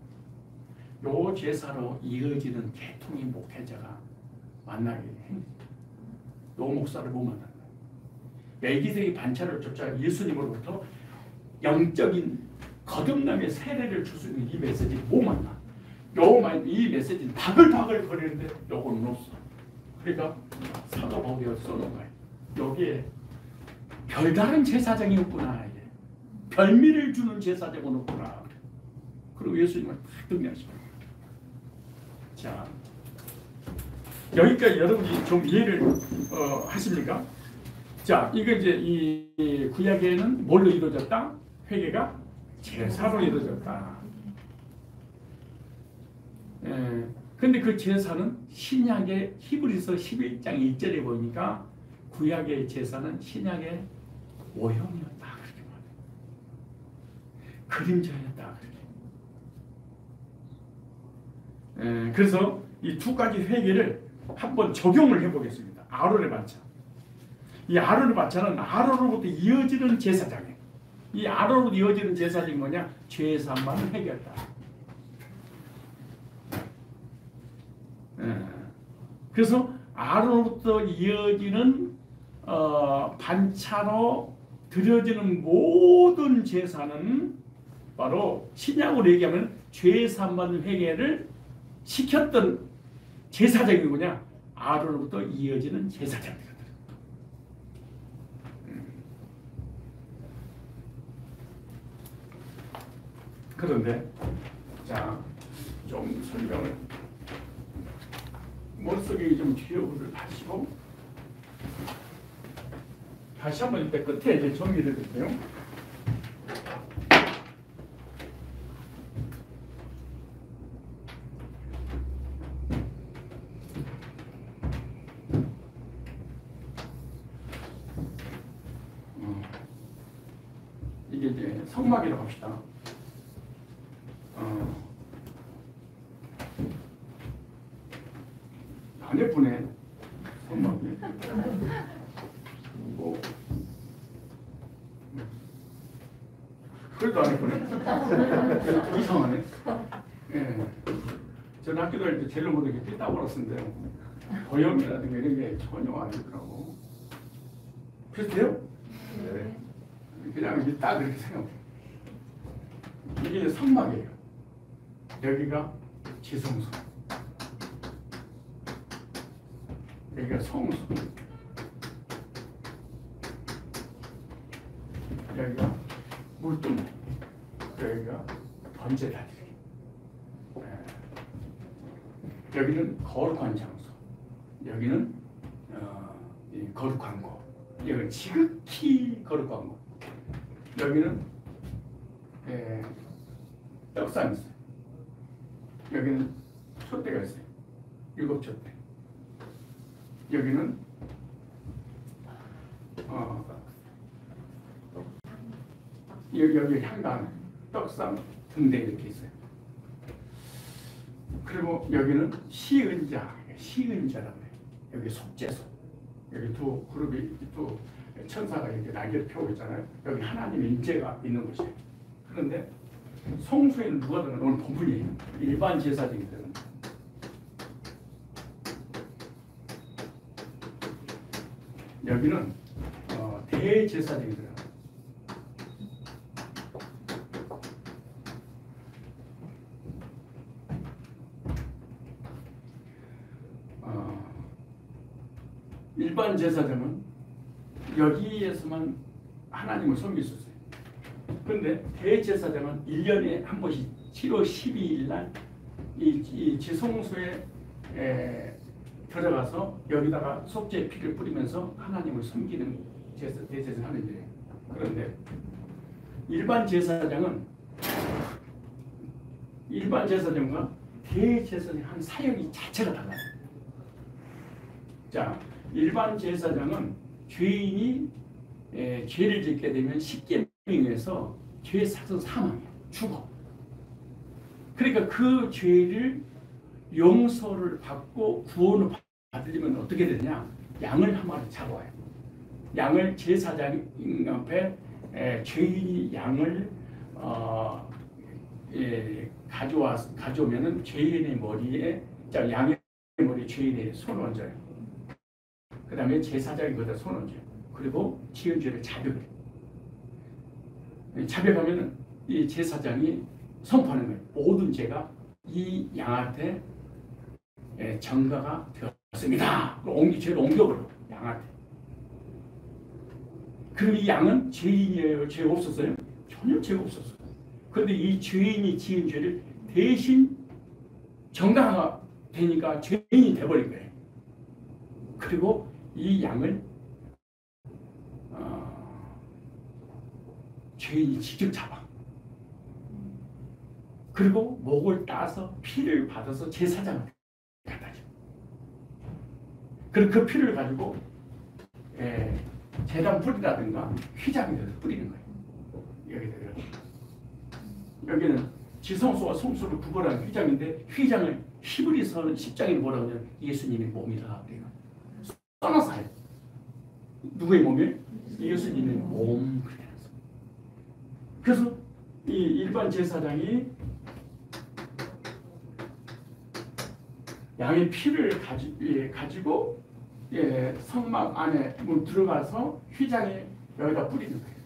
요 제사로 이어지는 계통의 목회자가 만나게 해. 요 목사를 못 만난다. 멜기세덱의 반차를 쫓아 예수님으로부터 영적인 거듭남의 세례를 줄 수 있는 이 메시지를 못 만나. 이 메시지는 바글바글 거리는데 요거는 없어. 그러니까 사도 바울이 써놓은 거예요. 여기에 별다른 제사장이 없구나. 별미를 주는 제사장은 없구나. 그리고 예수님은 딱 정리하십니다. 자, 여기까지 여러분이 좀 이해를 하십니까? 자, 이거 이제 이 구약에는 뭘로 이루어졌다? 회개가 제사로 이루어졌다. 근데 그 제사는 신약의 히브리서 11장 1절에 보니까 구약의 제사는 신약의 오형이었다. 그렇게 말해요. 그림자였다. 그렇게. 그래서 이 두 가지 회개를 한번 적용을 해보겠습니다. 아론의 반차. 이 아론의 반차는 아론으로부터 이어지는 제사장이에요. 이 아론으로부터 이어지는 제사장이 뭐냐? 죄사함만을 회개했다. 그래서 아론으로부터 이어지는 반차로 드려지는 모든 제사는 바로 신약으로 얘기하면 죄사함만 회개를 시켰던 제사장이 누구냐? 아론으로부터 이어지는 제사장이거든. 그런데 자, 좀 설명을 머릿속에 좀 기억을 하시고 다시 한번 이때 끝에 이제 정리를 해드릴게요. 이게 이제 성막이라고 합시다. 안 예쁘네. 성막이. 뭐. 그래도 안 예쁘네. 이상하네. 예. 저는 학교 다닐 때 제일 못하게 삐딱 벌었는데 도형이라든가 이런 게 전혀 안 되더라고. 비슷해요? 네. 그냥 이게 딱 그렇게 생각해요. 이게 성막이에요. 여기가 지성소. 여기가 성소. 여기가 물동. 여기가 번제다리. 여기는 거룩한 장소. 여기는 거룩한 곳. 여기는 지극히 거룩한 곳. 여기는 떡상이 있어요. 여기는 촛대가 있어요. 7촛대. 여기는 여기 향단, 떡상 등대 이렇게 있어요. 그리고 여기는 시은자라고 해요. 여기 속죄소. 여기 두 그룹이 또 천사가 이렇게 날개를 펴고 있잖아요. 여기 하나님의 임재가 있는 곳이에요. 그런데 성소에는 누가 들어가? 오늘 본문이에요. 일반 제사장들은 여기는 대제사장이 들어가. 일반 제사장은 여기에서만 하나님을 섬길 수 있어요. 그런데 대제사장은 1년에 한 번씩 7월 12일 날 이 지성소에 들어가서 여기다가 속죄 피를 뿌리면서 하나님을 섬기는 대제사장 하는 일이에요. 그런데 일반 제사장과 대제사장 한 사역이 자체가 달라요. 자, 일반 제사장은 죄인이 죄를 짓게 되면 십계명에서 죄 사서 사망해요. 죽어. 그러니까 그 죄를 용서를 받고 구원을 받으려면 어떻게 되냐? 양을 한 마리 잡아와요. 양을 제사장 앞에 죄인이 양을 가져오면은 죄인의 머리에 양의 머리에 죄인의 손을 얹어요. 그 다음에 제사장이 거기다 손을 얹어요. 그리고 지은 죄를 자백해요. 자백하면은 이 제사장이 선포하는 거예요. 모든 죄가 이 양한테 전가가 되었습니다. 그럼 죄를 옮겨버려. 양한테. 그럼 이 양은 죄인이에요? 죄 없었어요? 전혀 죄가 없었어요. 그런데 이 죄인이 지은 죄를 대신 정당화가 되니까 죄인이 돼버린 거예요. 그리고 이 양을 죄인이 직접 잡아. 그리고 목을 따서 피를 받아서 제사장을 갖다 줘. 그리고 그 피를 가지고 제단 뿌리라든가 휘장에 대해서 뿌리는 거예요. 여기는 지성소와 성소를 구분하는 휘장인데, 휘장을 히브리서 10장에 뭐라고 하냐면 예수님의 몸이다 그래요. 써놔서 해요. 누구의 몸이에요? 예수님의 몸. 그래서 이 일반 제사장이 양의 피를 가지고 성막 안에 들어가서 휘장에 여기다 뿌리는 거예요.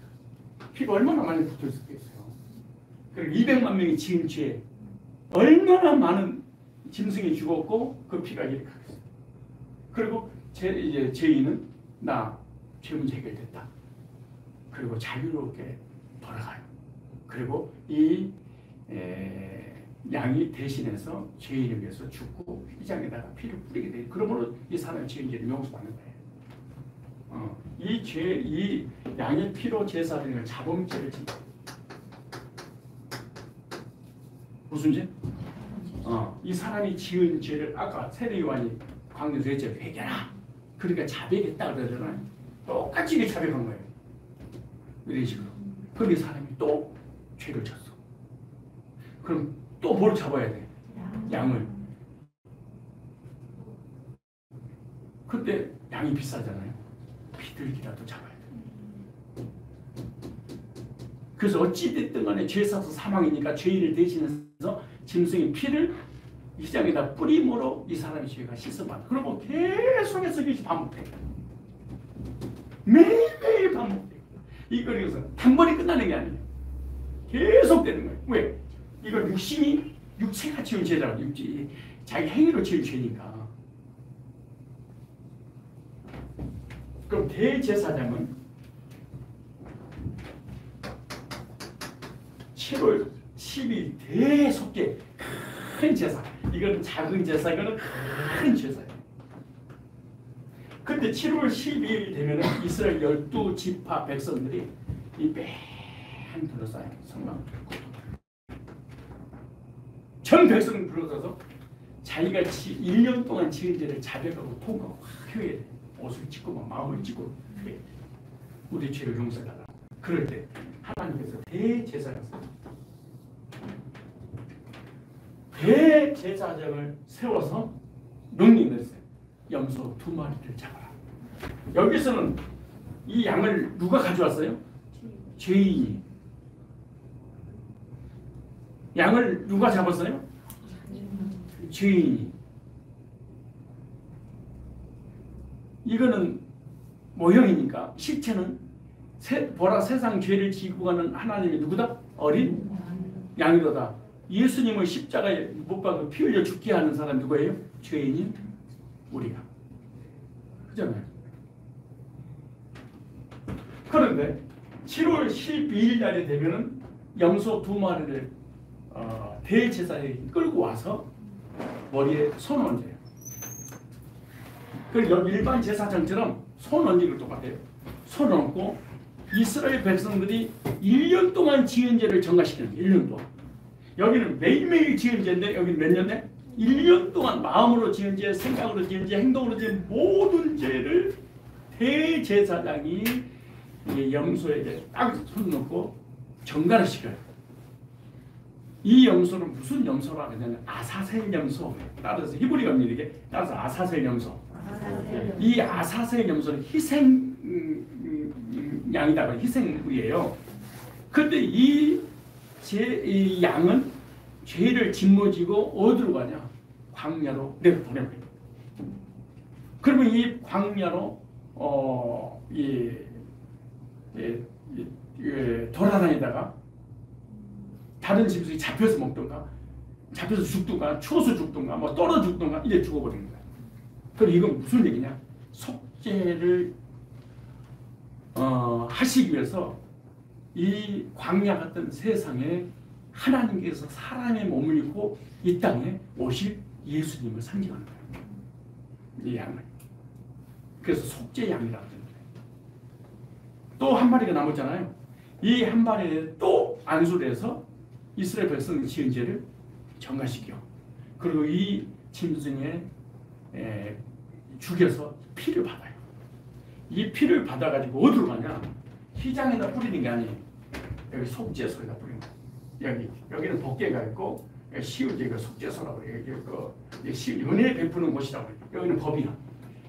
피가 얼마나 많이 붙어 있었겠어요. 그리고 200만 명이 지은 죄, 얼마나 많은 짐승이 죽었고 그 피가 이렇게 가겠어요. 그리고 이제 죄인은 나 죄 문제 해결됐다. 그리고 자유롭게 돌아가요. 그리고 이 양이 대신해서 죄인을 위해서 죽고 휘장에다가 피를 뿌리게 돼요. 그러므로 이 사람의 죄인죄를 용서받는 거예요. 이 양의 피로 제사장을 자범죄를 짓는 거예요. 무슨 죄? 이 사람이 지은 죄를 아까 세례요한이 광야에서 했죠. 회개라. 그러니까 자백했다 그러잖아요. 똑같이 이게 자백한 거예요. 이런 식으로. 그럼 이 사람이 또 죄를 졌어. 그럼 또 뭘 잡아야 돼? 양을. 그때 양이 비싸잖아요. 비둘기라도 잡아야 돼. 그래서 어찌됐든 간에 죄 사서 사망이니까 죄인을 대신해서 짐승의 피를 휘장에다 뿌림으로 이 사람의 죄가 씻어받아. 그러고 계속해서 이것이 반복돼. 매일매일 반복돼. 이거는 단번에 끝나는 게 아니에요. 계속 되는 거예요. 왜? 이걸 육체가 지은 죄라고. 자기 행위로 지은 죄니까. 그럼 대제사장은 7월 10일 대속죄 큰 제사. 이거는 작은 제사, 이거는 큰 제사예요. 근데 7월 12일 되면 이스라엘 12지파 백성들이 이 뺑 둘러싸여 성막을 전 백성을 불러서 자기가 1년 동안 지은 죄를 자백하고 통과하고 회개해. 옷을 찢고 마음을 찢고 회개해. 우리 죄를 용서해달라. 그럴 때 하나님께서 대제사장을 대제사장을 세워서 명령을 했어요. 염소 2마리를 잡아라. 여기서는 이 양을 누가 가져왔어요? 죄인이. 양을 누가 잡았어요? 죄인이. 이거는 모형이니까 실체는 세상 죄를 지고 가는 하나님이 누구다? 어린 양이로다. 예수님을 십자가에 못 박아 피 흘려 죽게 하는 사람 누구예요? 죄인인 우리가. 그잖아요. 그런데 7월 12일 날이 되면은 염소 2마리를 대제사장이 끌고 와서 머리에 손 얹어요. 그리고 일반 제사장처럼 손 얹는 걸 똑같아요. 손 얹고 이스라엘 백성들이 1년 동안 지은 죄를 정화시키는 거예요. 1년 동안. 여기는 매일매일 지은 죄인데 여기는 몇 년에? 1년 동안 마음으로 지은 죄, 생각으로 지은 죄, 행동으로 지은 모든 죄를 대제사장이 염소에게 딱 손 넣고 정갈을 시켜요. 이 염소는 무슨 염소라고 하냐면 아사셀 염소. 따라서 히브리어 이게 따라서 아사셀 염소. 이 아사셀 염소는 희생 양이다. 희생이에요. 그런데 이 양은 죄를 짊어지고 어디로 가냐? 광야로 내보내요. 그러면 이 광야로 돌아다니다가 다른 짐승이 잡혀서 먹던가, 잡혀서 죽던가, 추워서 죽던가, 뭐 떨어져 죽던가 이제 죽어버리는 거야. 그럼 이건 무슨 얘기냐? 속죄를 하시기 위해서 이 광야 같은 세상에 하나님께서 사람의 몸을 입고 이 땅에 오실 예수님을 상징하는 거예요. 이 양을. 그래서 속죄양이라고 합니다. 또 한 마리가 남았잖아요. 이 한 마리에 또 안수를 해서 이스라엘 백성의 지은 죄를 정화시켜. 그리고 이 짐승에 죽여서 피를 받아요. 이 피를 받아가지고 어디로 가냐? 휘장에다 뿌리는 게 아니에요. 여기 속죄소에다 뿌리는 거예요. 여기는 법궤가 있고 시우제가 속죄소라고 해요. 은혜 베푸는 곳이라고 해요. 여기는 법이야.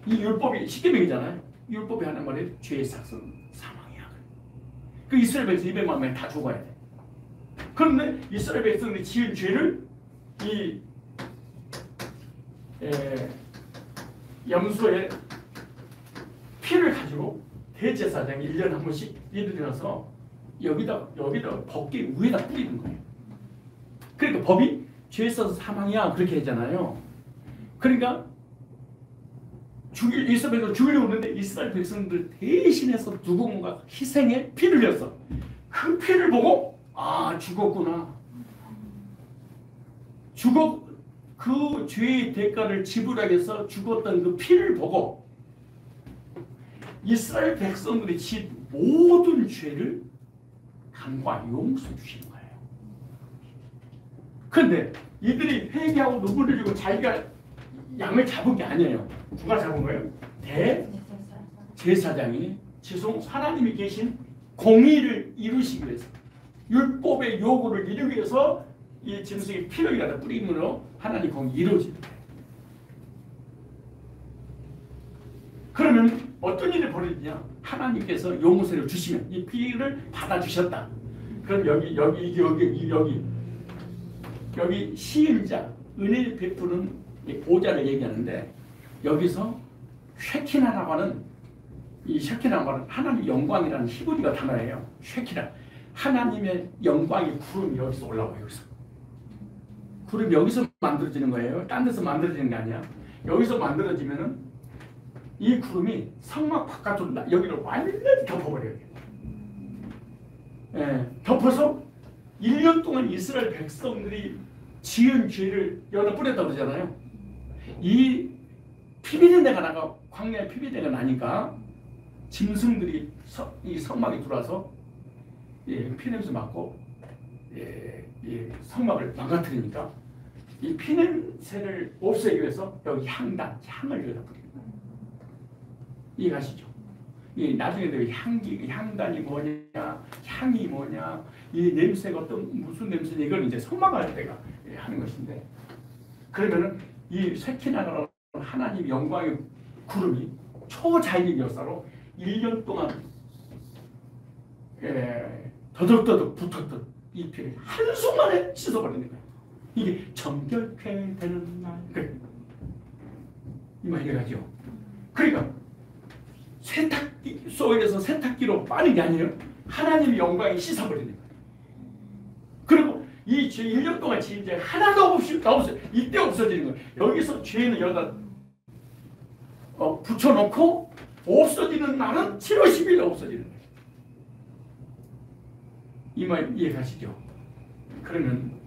이 율법이 십계명이잖아요. 율법이 하는 말에 죄의 삭은 사망이야. 그 이스라엘 백성 200만 명이 다 죽어야 돼. 그런데 이스라엘 백성들이 지은 죄를 이 염소의 피를 가지고 대제사장이 1년에 한 번씩 일어나서 여기다 법궤 위에다 뿌리는 거예요. 그러니까 법이 죄 있어서 사망이야 그렇게 했잖아요. 그러니까 이스라엘 백성을 죽이려고 하는데 이스라엘 백성들 대신해서 누군가 희생에 피를 흘렸어. 그 피를 보고 아 죽었구나. 그 죄의 대가를 지불하기 위해서 죽었던 그 피를 보고 이스라엘 백성들이 지은 모든 죄를 간과 용서 주시는 거예요. 그런데 이들이 회개하고 눈물을 흘리고 자기가 양을 잡은 게 아니에요. 누가 잡은 거예요? 대제사장이 하나님이 계신 공의를 이루시기 위해서 율법의 요구를 이루기 위해서 이 짐승의 피를 갖다 뿌림으로 하나님 공이 이루어지는 거예요. 그러면 어떤 일이 벌어지냐? 하나님께서 용서를 주시면 이 피를 받아주셨다. 그럼 여기 시인자 은혜 베푸는 보좌를 얘기하는데 여기서 쉐키나라고 하는 이 쉐키나라고 하는 하나님의 영광이라는 히브리어 단어예요. 쉐키나 하나님의 영광의 구름이 여기서 올라와요. 여기서 구름이 여기서 만들어지는 거예요. 딴 데서 만들어지는 게 아니야. 여기서 만들어지면은 이 구름이 성막 바깥으로 여기를 완전히 덮어버려요. 덮어서 1년 동안 이스라엘 백성들이 지은 죄를 여기다 뿌렸다고 그러잖아요. 이 피비린내가 나가 광야에 피비린내가 나니까 짐승들이 이 성막에 들어와서 피냄새 맡고 성막을 망가뜨리니까 이 피냄새를 없애기 위해서 여기 향을 여기다 뿌리는 거예요. 이해가시죠? 나중에 향단이 뭐냐, 향이 뭐냐, 이 냄새가 어떤 무슨 냄새냐 이걸 이제 선망할 때가 하는 것인데 그러면은 이 쉐키나라는 하나님 영광의 구름이 초자연의 역사로 1년 동안 더덕더덕 붙었던 이 피를 한순간에 씻어버리는 거예요. 이게 정결케 되는 날. 그래. 이 말 이해가죠? 그러니까 세탁기 속에서 세탁기로 빠는 게 아니에요. 하나님의 영광이 씻어버리는 거예요. 그리고 이 죄 1년 동안 지은 죄 하나도 없어요. 이때 없어지는 거예요. 여기서 죄는 여기다 붙여놓고 없어지는 날은 7월 10일에 없어지는 거예요. 이 말 이해가시죠? 그러면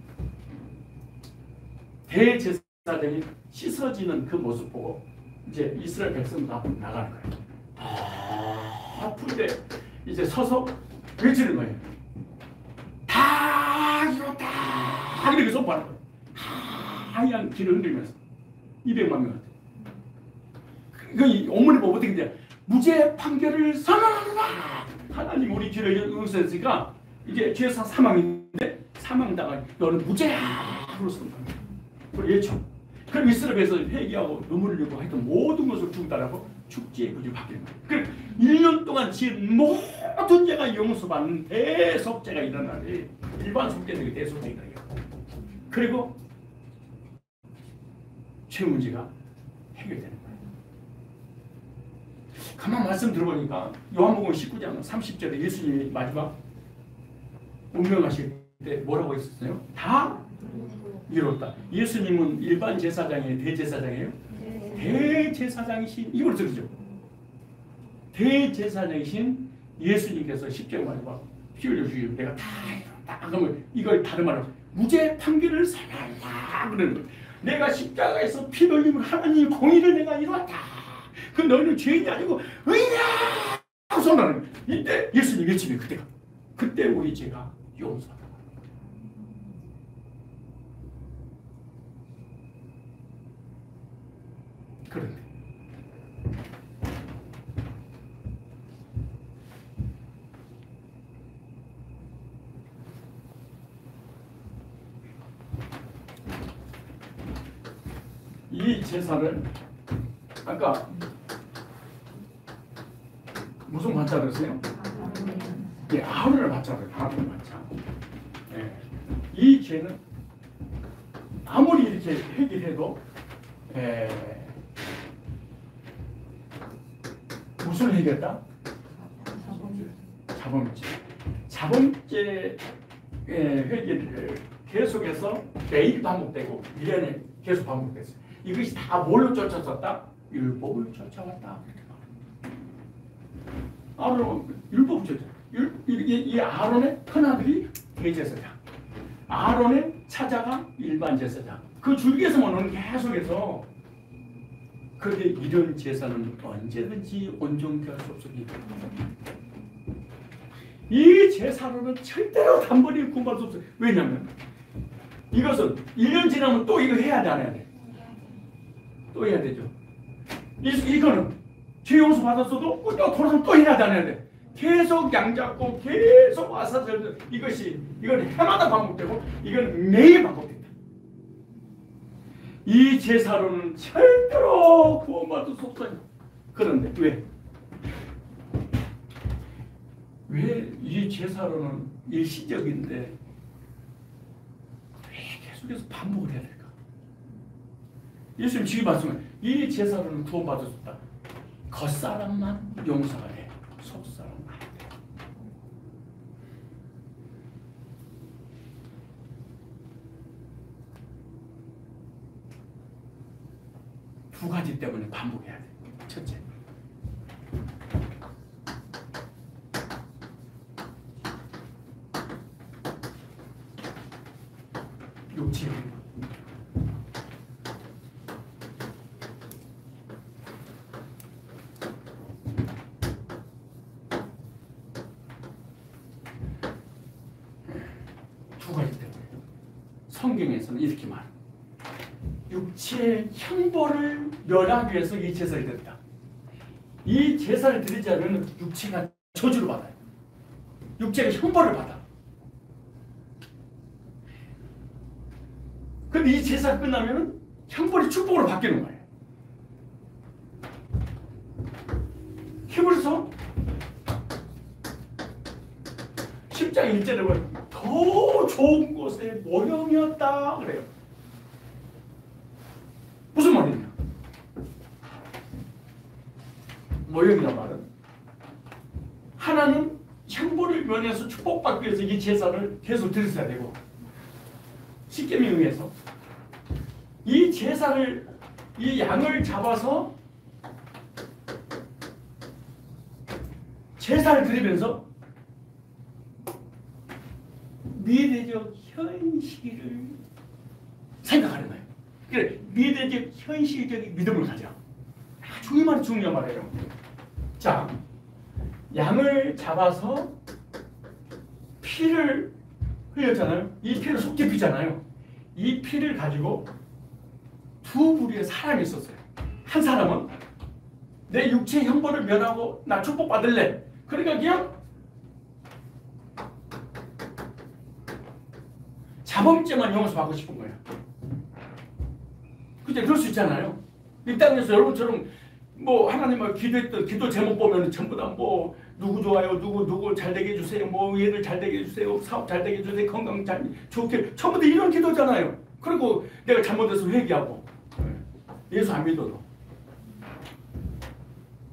대제사장이 씻어지는 그 모습 보고 이제 이스라엘 백성들 앞으로 나가는 거예요. 아플 때 이제 서서 외치는 거예요. 다 이뤘다 이렇게 선포하는 거예요. 하얀 길을 흔들면서 200만 명한테. 그 어머니 보고 어떻게 돼? 무죄 판결을 선언하라. 하나님 우리 죄를 용서했으니까 이제 죄사 사망인데 사망당한 너는 무죄야. 그로 선포하는 거예요. 그걸 예쳐. 그럼 이스라엘에서 회개하고 눈물을 흘리고 하여튼 모든 것을 죽다라고 축제의 부지를 바뀌는 거예요. 그럼 1년 동안 지은 모든 죄가 용서받는 대속죄가 일어나니 일반 속죄는 대속죄가 일어나요. 그리고 죄 문제가 해결되는 거예요. 가만 말씀 들어보니까 요한복음 19장 30절에 예수님이 마지막 운명하실 때 뭐라고 했었어요? 다 이뤘다. 예수님은 일반 제사장이에요? 대제사장이에요? 대제사장이신 이걸 들으죠. 대제사장이신 예수님께서 십자가 마지막 피 흘려주시고 내가 다 그러면 이걸 다른 말로 무죄 판결을 선언한다 그러는 거예요. 내가 십자가에서 피 흘림을 하나님 공의를 내가 이루었다. 그 너희는 죄인이 아니고 의인이야 선언하는 거예요. 이때 예수님 외침이 그때가 그때 우리 죄가 용서하다. 그런데 이 제사를 아까 무슨 받자 그랬어요? 예, 아론을 받자 그래요. 아론을 받자. 예. 이 죄는 아무리 이렇게 해결해도 무슨 해결다? 자범죄. 자범죄 회개를 계속해서 매일 반복되고 1년에 계속 반복됐어요. 이것이 다 뭘로 쫓아왔다? 율법을 쫓아왔다. 아론은 율법을 쫓아. 이 아론의 큰아들이 대제사장, 아론의 차자가 일반 제사장. 그 줄기에서만 오는 계속해서. 그런데 이런 제사는 언제든지 온전케 할 수 없습니다. 이 제사로는 절대로 단번에 구원받을 수 없어요. 왜냐하면 이것은 1년 지나면 또 이거 해야 돼, 안 해야 돼? 또 해야 되죠. 이거는 죄 용서 받았어도 또 돌아서 또 해야 돼, 안 해야 돼? 계속 양 잡고 계속 와서 이건 해마다 반복되고 이건 매일 반복된다. 이 제사로는 절대로 구원받을 수 없어요. 그런데 왜 이 제사로는 일시적인데 왜 계속해서 반복을 해야 될까? 예수님 지금 말씀은 이 제사로는 구원받을 수 없다. 겉사람만 용서가 돼. 속사람은 안 돼. 두 가지 때문에 반복해야 돼. 첫째, 육체. 두 가지 때문에 성경에서는 이렇게 말합니다. 육체의 형벌을 멸하기 위해서 이 제사를 드린다. 이 제사를 드리지 않으면 육체가 저주를 받아요. 육체가 형벌을 받아. 근데 이 제사가 끝나면 형벌이 축복으로 바뀌는 거예요. 히브리서 10장 1절에 보면 더 좋은 곳에 모형이었다 그래요. 무슨 말이냐? 모형이란 말은 하나는 형벌을 면해서 축복받기 위해서 이 제사를 계속 드렸어야 되고 십계명에 의해서 이 제사를 이 양을 잡아서 제사를 드리면서 미래적 현실을 생각하는 거예요. 그래, 미래적 현실적인 믿음을 가져. 아주 이 말이 중요한 말이에요. 자, 양을 잡아서 피를 흘렸잖아요. 이 피를 속죄 피잖아요. 이 피를 가지고 두 부류의 사람이 있었어요. 한 사람은 내 육체의 형벌을 면하고 나 축복받을래. 그러니까 그냥 자범죄만 용서받고 싶은 거예요. 그때 그럴 수 있잖아요. 이 땅에서 여러분처럼 뭐 하나님을 기도했던 기도 제목 보면 전부 다 뭐 누구 좋아요, 누구 잘 되게 해주세요, 뭐 얘를 잘 되게 해주세요, 사업 잘 되게 해주세요, 건강 잘 좋게 전부 다 이런 기도잖아요. 그리고 내가 잘못해서 회개하고 예수 안 믿어도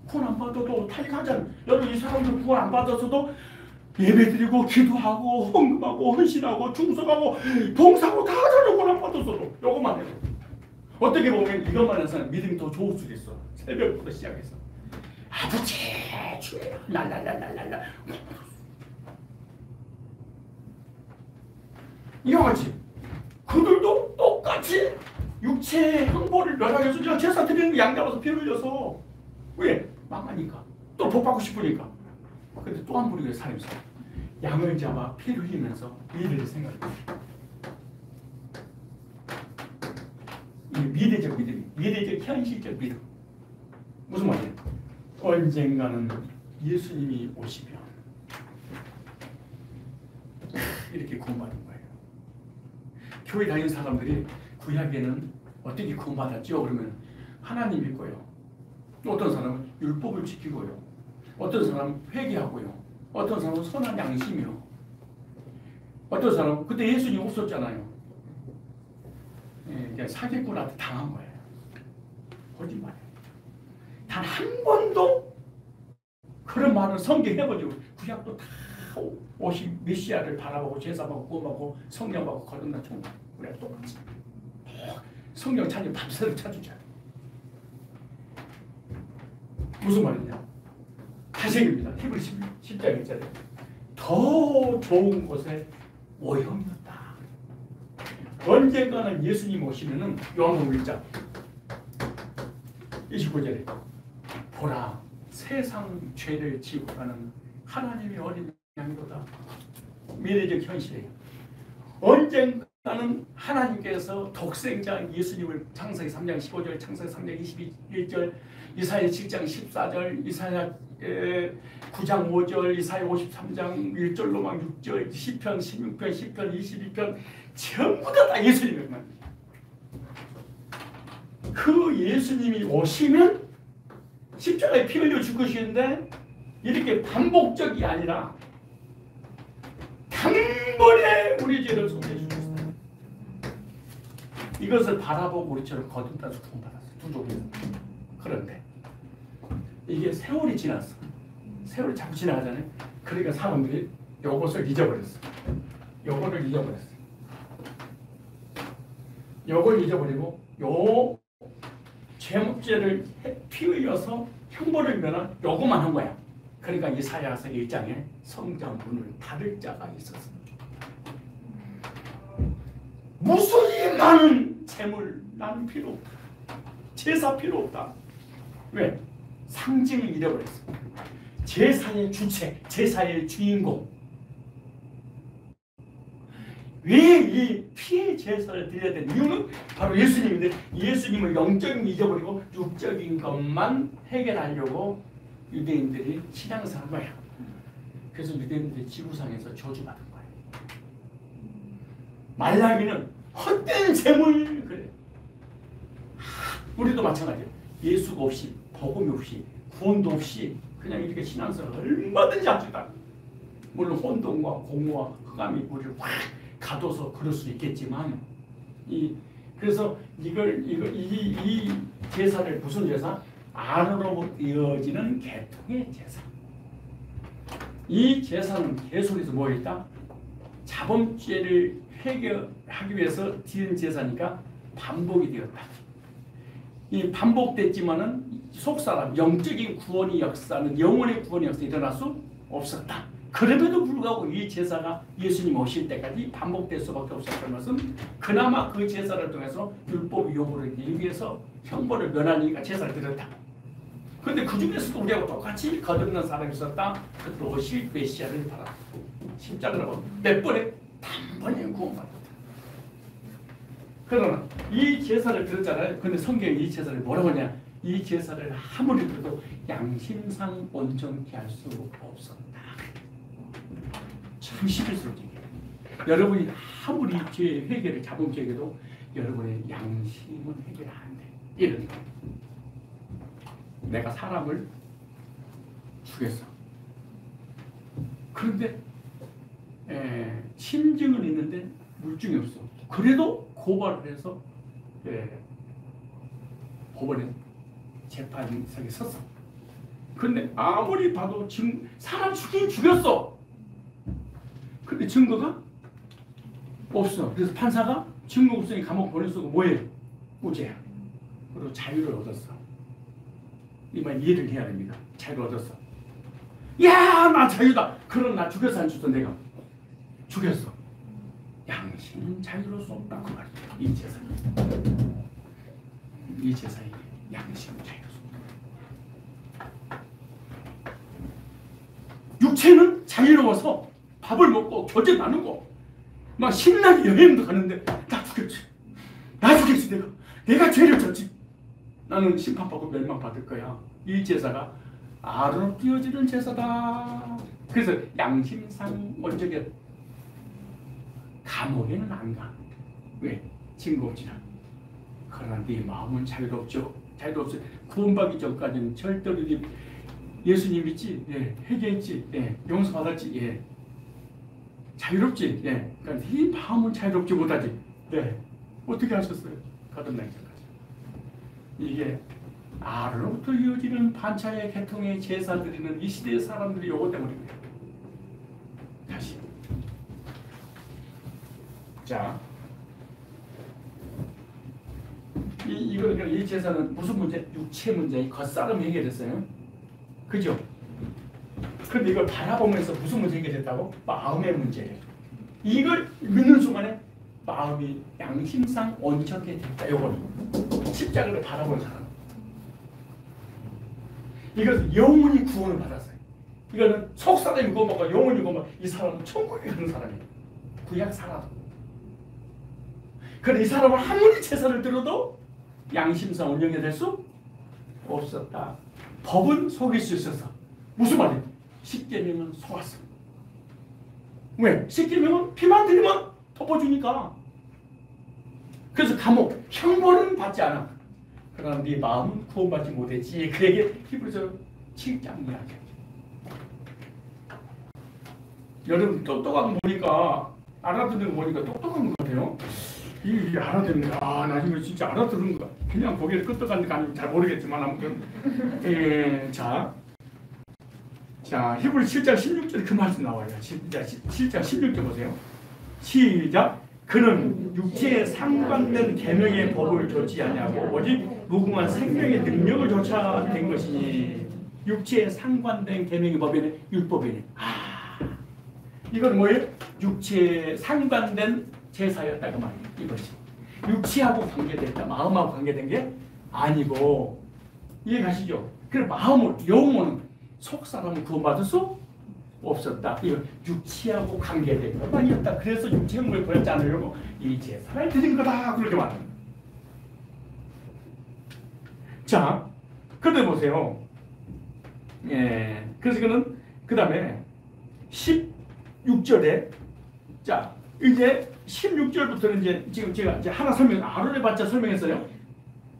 구원 안 받아도 타락하잖아요. 여러분 이 사람들 구원 안 받았어도 예배드리고 기도하고 헌금하고 헌신하고 충성하고 봉사하고 다 하잖아요. 구원 안 받았어도 요것만 해도. 어떻게 보면 이것만 해서는 믿음이 더 좋을 수도 있어. 새벽부터 시작해서 아버지 주여 랄랄랄랄랄라 이거지. 그들도 똑같이 육체의 형벌을 면하기 위해서 제사 드리는 양 잡아서 피 흘려서 왜? 망하니까 또 복받고 싶으니까. 근데 또 한 부류의 사람이 있어요. 양을 잡아 피 흘리면서 미래를 생각해요. 이 미래적 믿음, 미래적 현실적 믿음. 무슨 말이에요? 언젠가는 예수님이 오시면 이렇게 구원받는 거예요. 교회 다니는 사람들이 구약에는 어떻게 구원받았죠? 그러면 하나님 믿고요. 어떤 사람은 율법을 지키고요. 어떤 사람은 회개하고요. 어떤 사람은 선한 양심이요. 어떤 사람은 그때 예수님 없었잖아요. 예, 사기꾼한테 당한 거예요. 거짓말이에요. 단 한 번도 그런 말을 성경해가지고 구약도 다 오신 메시아를 바라보고 제사받고 구원받고 성령받고 거듭나 총 우리가 똑같이 성령 찾으면 밤새도록 찾으잖아요. 무슨 말이냐? 다시입니다. 히브리서 10장 1절에 더 좋은 곳에 오형이었다. 언젠가는 예수님 오시면은 요한복음 1장 29절에 보라 세상 죄를 지고 가는 하나님의 어린 양이로다. 미래적 현실이에요. 언젠가는 하나님께서 독생자 예수님을 창세기 3장 15절, 창세기 3장 21절, 이사야 7장 14절, 이사야 9장 5절, 이사야 53장 1절로만 6절, 시편 16편, 시편 22편 전부 다 예수님만. 그 예수님이 오시면 십자가에 피 흘려 죽으시는데 이렇게 반복적이 아니라 단번에 우리 죄를 속해 주셨어요. 이것을 바라보고 우리처럼 거듭나서 구원받았어요. 두 종류에서. 그런데 이게 세월이 지났어. 세월이 자꾸 지나가잖아요. 그러니까 사람들이 이것을 잊어버렸어. 요거를 잊어버렸어. 요걸 잊어버리고 요 죄목죄를 피 흘려서 형벌을 면한 요거만 한 거야. 그러니까 이사야서 1장에 성전 문을 닫을 자가 있었습니다. 무수히 많은 재물 나는 필요 없다. 제사 필요 없다. 왜? 상징을 잃어버렸어. 제사의 주체, 제사의 주인공. 왜 이 피의 제사를 드려야 되는 이유는 바로 예수님인데 예수님을 영적인 잊어버리고 육적인 것만 해결하려고 유대인들이 신앙생활한 거야. 그래서 유대인들이 지구상에서 저주받은 거예요. 말라기는 헛된 재물 그래. 우리도 마찬가지예요. 예수가 없이 복음이 없이 구원도 없이 그냥 이렇게 신앙생활 얼마든지 합시다. 물론 혼돈과 공허와 흑암이 우리를 확 가둬서 그럴 수 있겠지만 그래서 이 제사를 무슨 제사? 안으로부터 이어지는 계통의 제사. 이 제사는 계속해서 뭐 있다? 자범죄를 해결하기 위해서 드리는 제사니까 반복이 되었다. 이 반복됐지만은 속사람 영적인 구원의 역사는 영혼의 구원의 역사 일어날 수 없었다. 그럼에도 불구하고 이 제사가 예수님 오실 때까지 반복될 수밖에 없었던 것은 그나마 그 제사를 통해서 율법 요구를 이기 위해서 형벌을 면하니까 제사를 드렸다. 그런데 그 중에서도 우리하고 똑같이 거듭난 사람이 있었다. 그들 오실 메시아를 바랐다. 십자가로 몇 번에 단번에 구원받았다. 그러나 이 제사를 드렸잖아요. 근데 성경이 이 제사를 뭐라고 하냐? 이 제사를 아무리 그래도 양심상 온전케 할 수 없었다. 참 시끌스럽죠. 여러분이 아무리 죄 회개를 자범죄에도 여러분의 양심은 해결 안 돼. 이런 거. 내가 사람을 죽였어. 그런데 심증은 있는데 물증이 없어. 그래도 고발을 해서 법원에 재판석에 섰어. 그런데 아무리 봐도 사람 죽이긴 죽였어. 근데 증거가 없어. 그래서 판사가 증거 없으니 감옥 보낼 수가 뭐예요? 무죄야. 그리고 자유를 얻었어. 이만 이해를 해야 됩니다. 자유를 얻었어. 야, 나 자유다. 그럼 나 죽였어 안 죽였어? 내가 죽였어. 양심은 자유로울 수 없다 그 말이에요. 이 제사는 이 제사에게 양심은 자유로울 수 없다. 육체는 자유로워서 밥을 먹고 교제 나누고 막 신나게 여행도 가는데 나 죽였지. 나 죽였지. 내가 죄를 졌지. 나는 심판받고 멸망받을 거야. 이 제사가 아론으로 띄어지는 제사다. 그래서 양심상 먼저게 감옥에는 안 가. 왜? 증거 없지라. 그러나 네 마음은 자유롭죠. 자유롭죠. 구원받기 전까지는 절대로 예수님 믿지? 예. 회개했지? 예. 용서받았지? 예. 자유롭지? 예. 그러니까 네 마음은 자유롭지 못하지. 네. 어떻게 하셨어요? 거듭나기 전까지. 이게 아론부터 이어지는 반차의 계통의 제사 드리는 이 시대의 사람들이 요거 때문입니다. 다시. 자, 이 제사는 무슨 문제? 육체 문제, 겉사람 해결했어요. 그죠? 근데 이걸 바라보면서 무슨 문제 해결했다고? 마음의 문제예요. 이걸 믿는 순간에 마음이 양심상 온전하게 됐다. 요거는 십자가를 바라보는 사람. 이것은 영원히 구원을 받았어요. 이거는 속사람이 구원받고 영원히 구원받고 이 사람은 천국에 가는 사람이에요. 구약 사람. 그런데 이 사람은 아무리 제사를 들어도 양심상 온전히 될 수 없었다. 법은 속일 수 있어서. 무슨 말이에요? 십계명은 속았어. 왜? 십계명은 피만 들이면 덮어주니까. 그래서 감옥, 형벌은 받지 않아. 그러나 네 마음은 구원받지 못했지. 그에게 히브리서 7장 이야기. 여러분 똑똑한 거 보니까 알아듣는 거 보니까 똑똑한 것 같아요. 이 알아듣는 거, 나중에 진짜 알아듣는 거. 그냥 고개를 끄덕하는 거 아니면 잘 모르겠지만 아무튼 자 히브리 7장 16절에 그 말씀 나와요. 7장 16절 보세요. 시작. 그는 육체에 상관된 계명의 법을 좇지 아니하고 오직 무궁한 생명의 능력을 좇아 된 것이니. 육체에 상관된 계명의 법이네, 율법이네. 이건 뭐예요? 육체에 상관된 제사였다 그 말이에요. 이것이 육체하고 관계됐다, 마음하고 관계된 게 아니고. 이해가시죠? 그래 마음을, 영혼은 속사람은 구원받을 수 없었다. 이거 육체하고 관계된 것만이었다. 그래서 육체형을 버렸지 않으려고 이 제사를 드린 거다. 그렇게 말합니다. 자, 그런데 보세요. 예, 그래서 그는 그 다음에 16절에 자 이제 16절부터는 이제 지금 제가 이제 하나 아론의 바차 설명했어요.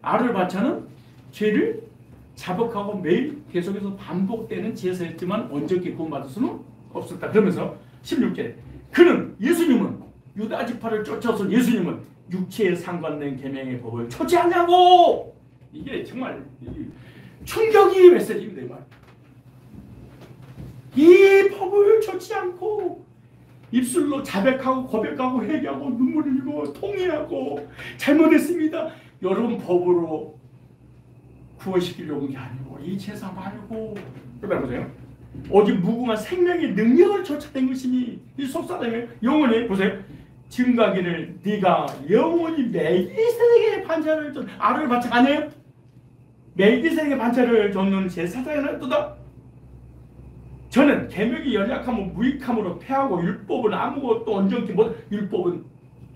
아론의 바차는 죄를 자복하고 매일 계속해서 반복되는 제사였지만 온전히 구원받을 수는 없었다. 그러면서 16절에 그는 예수님은 유다 지파를 쫓아서 예수님은 육체에 상관된 계명의 법을 좇지 않냐고. 이게 정말 충격이 메시지입니다. 이 말. 이 법을 좇지 않고 입술로 자백하고 고백하고 회개하고 눈물 흘리고 통회하고 잘못했습니다. 여러분 법으로 구원시키려고 온 게 아니고 이 제사 말고 그다음 보세요. 오직 무궁한 생명의 능력을 좇아낸 것이니 이 속사람의 영혼이 보세요. 증가기를 네가 영원히 멜기세덱의 반차를 줬 아를 바짝 아니에요? 멜기세덱의 반차를 줬는 제사장이라 뜨다. 저는 계명이 연약하면 무익함으로 패하고 율법은 아무것도 온전히 못. 율법은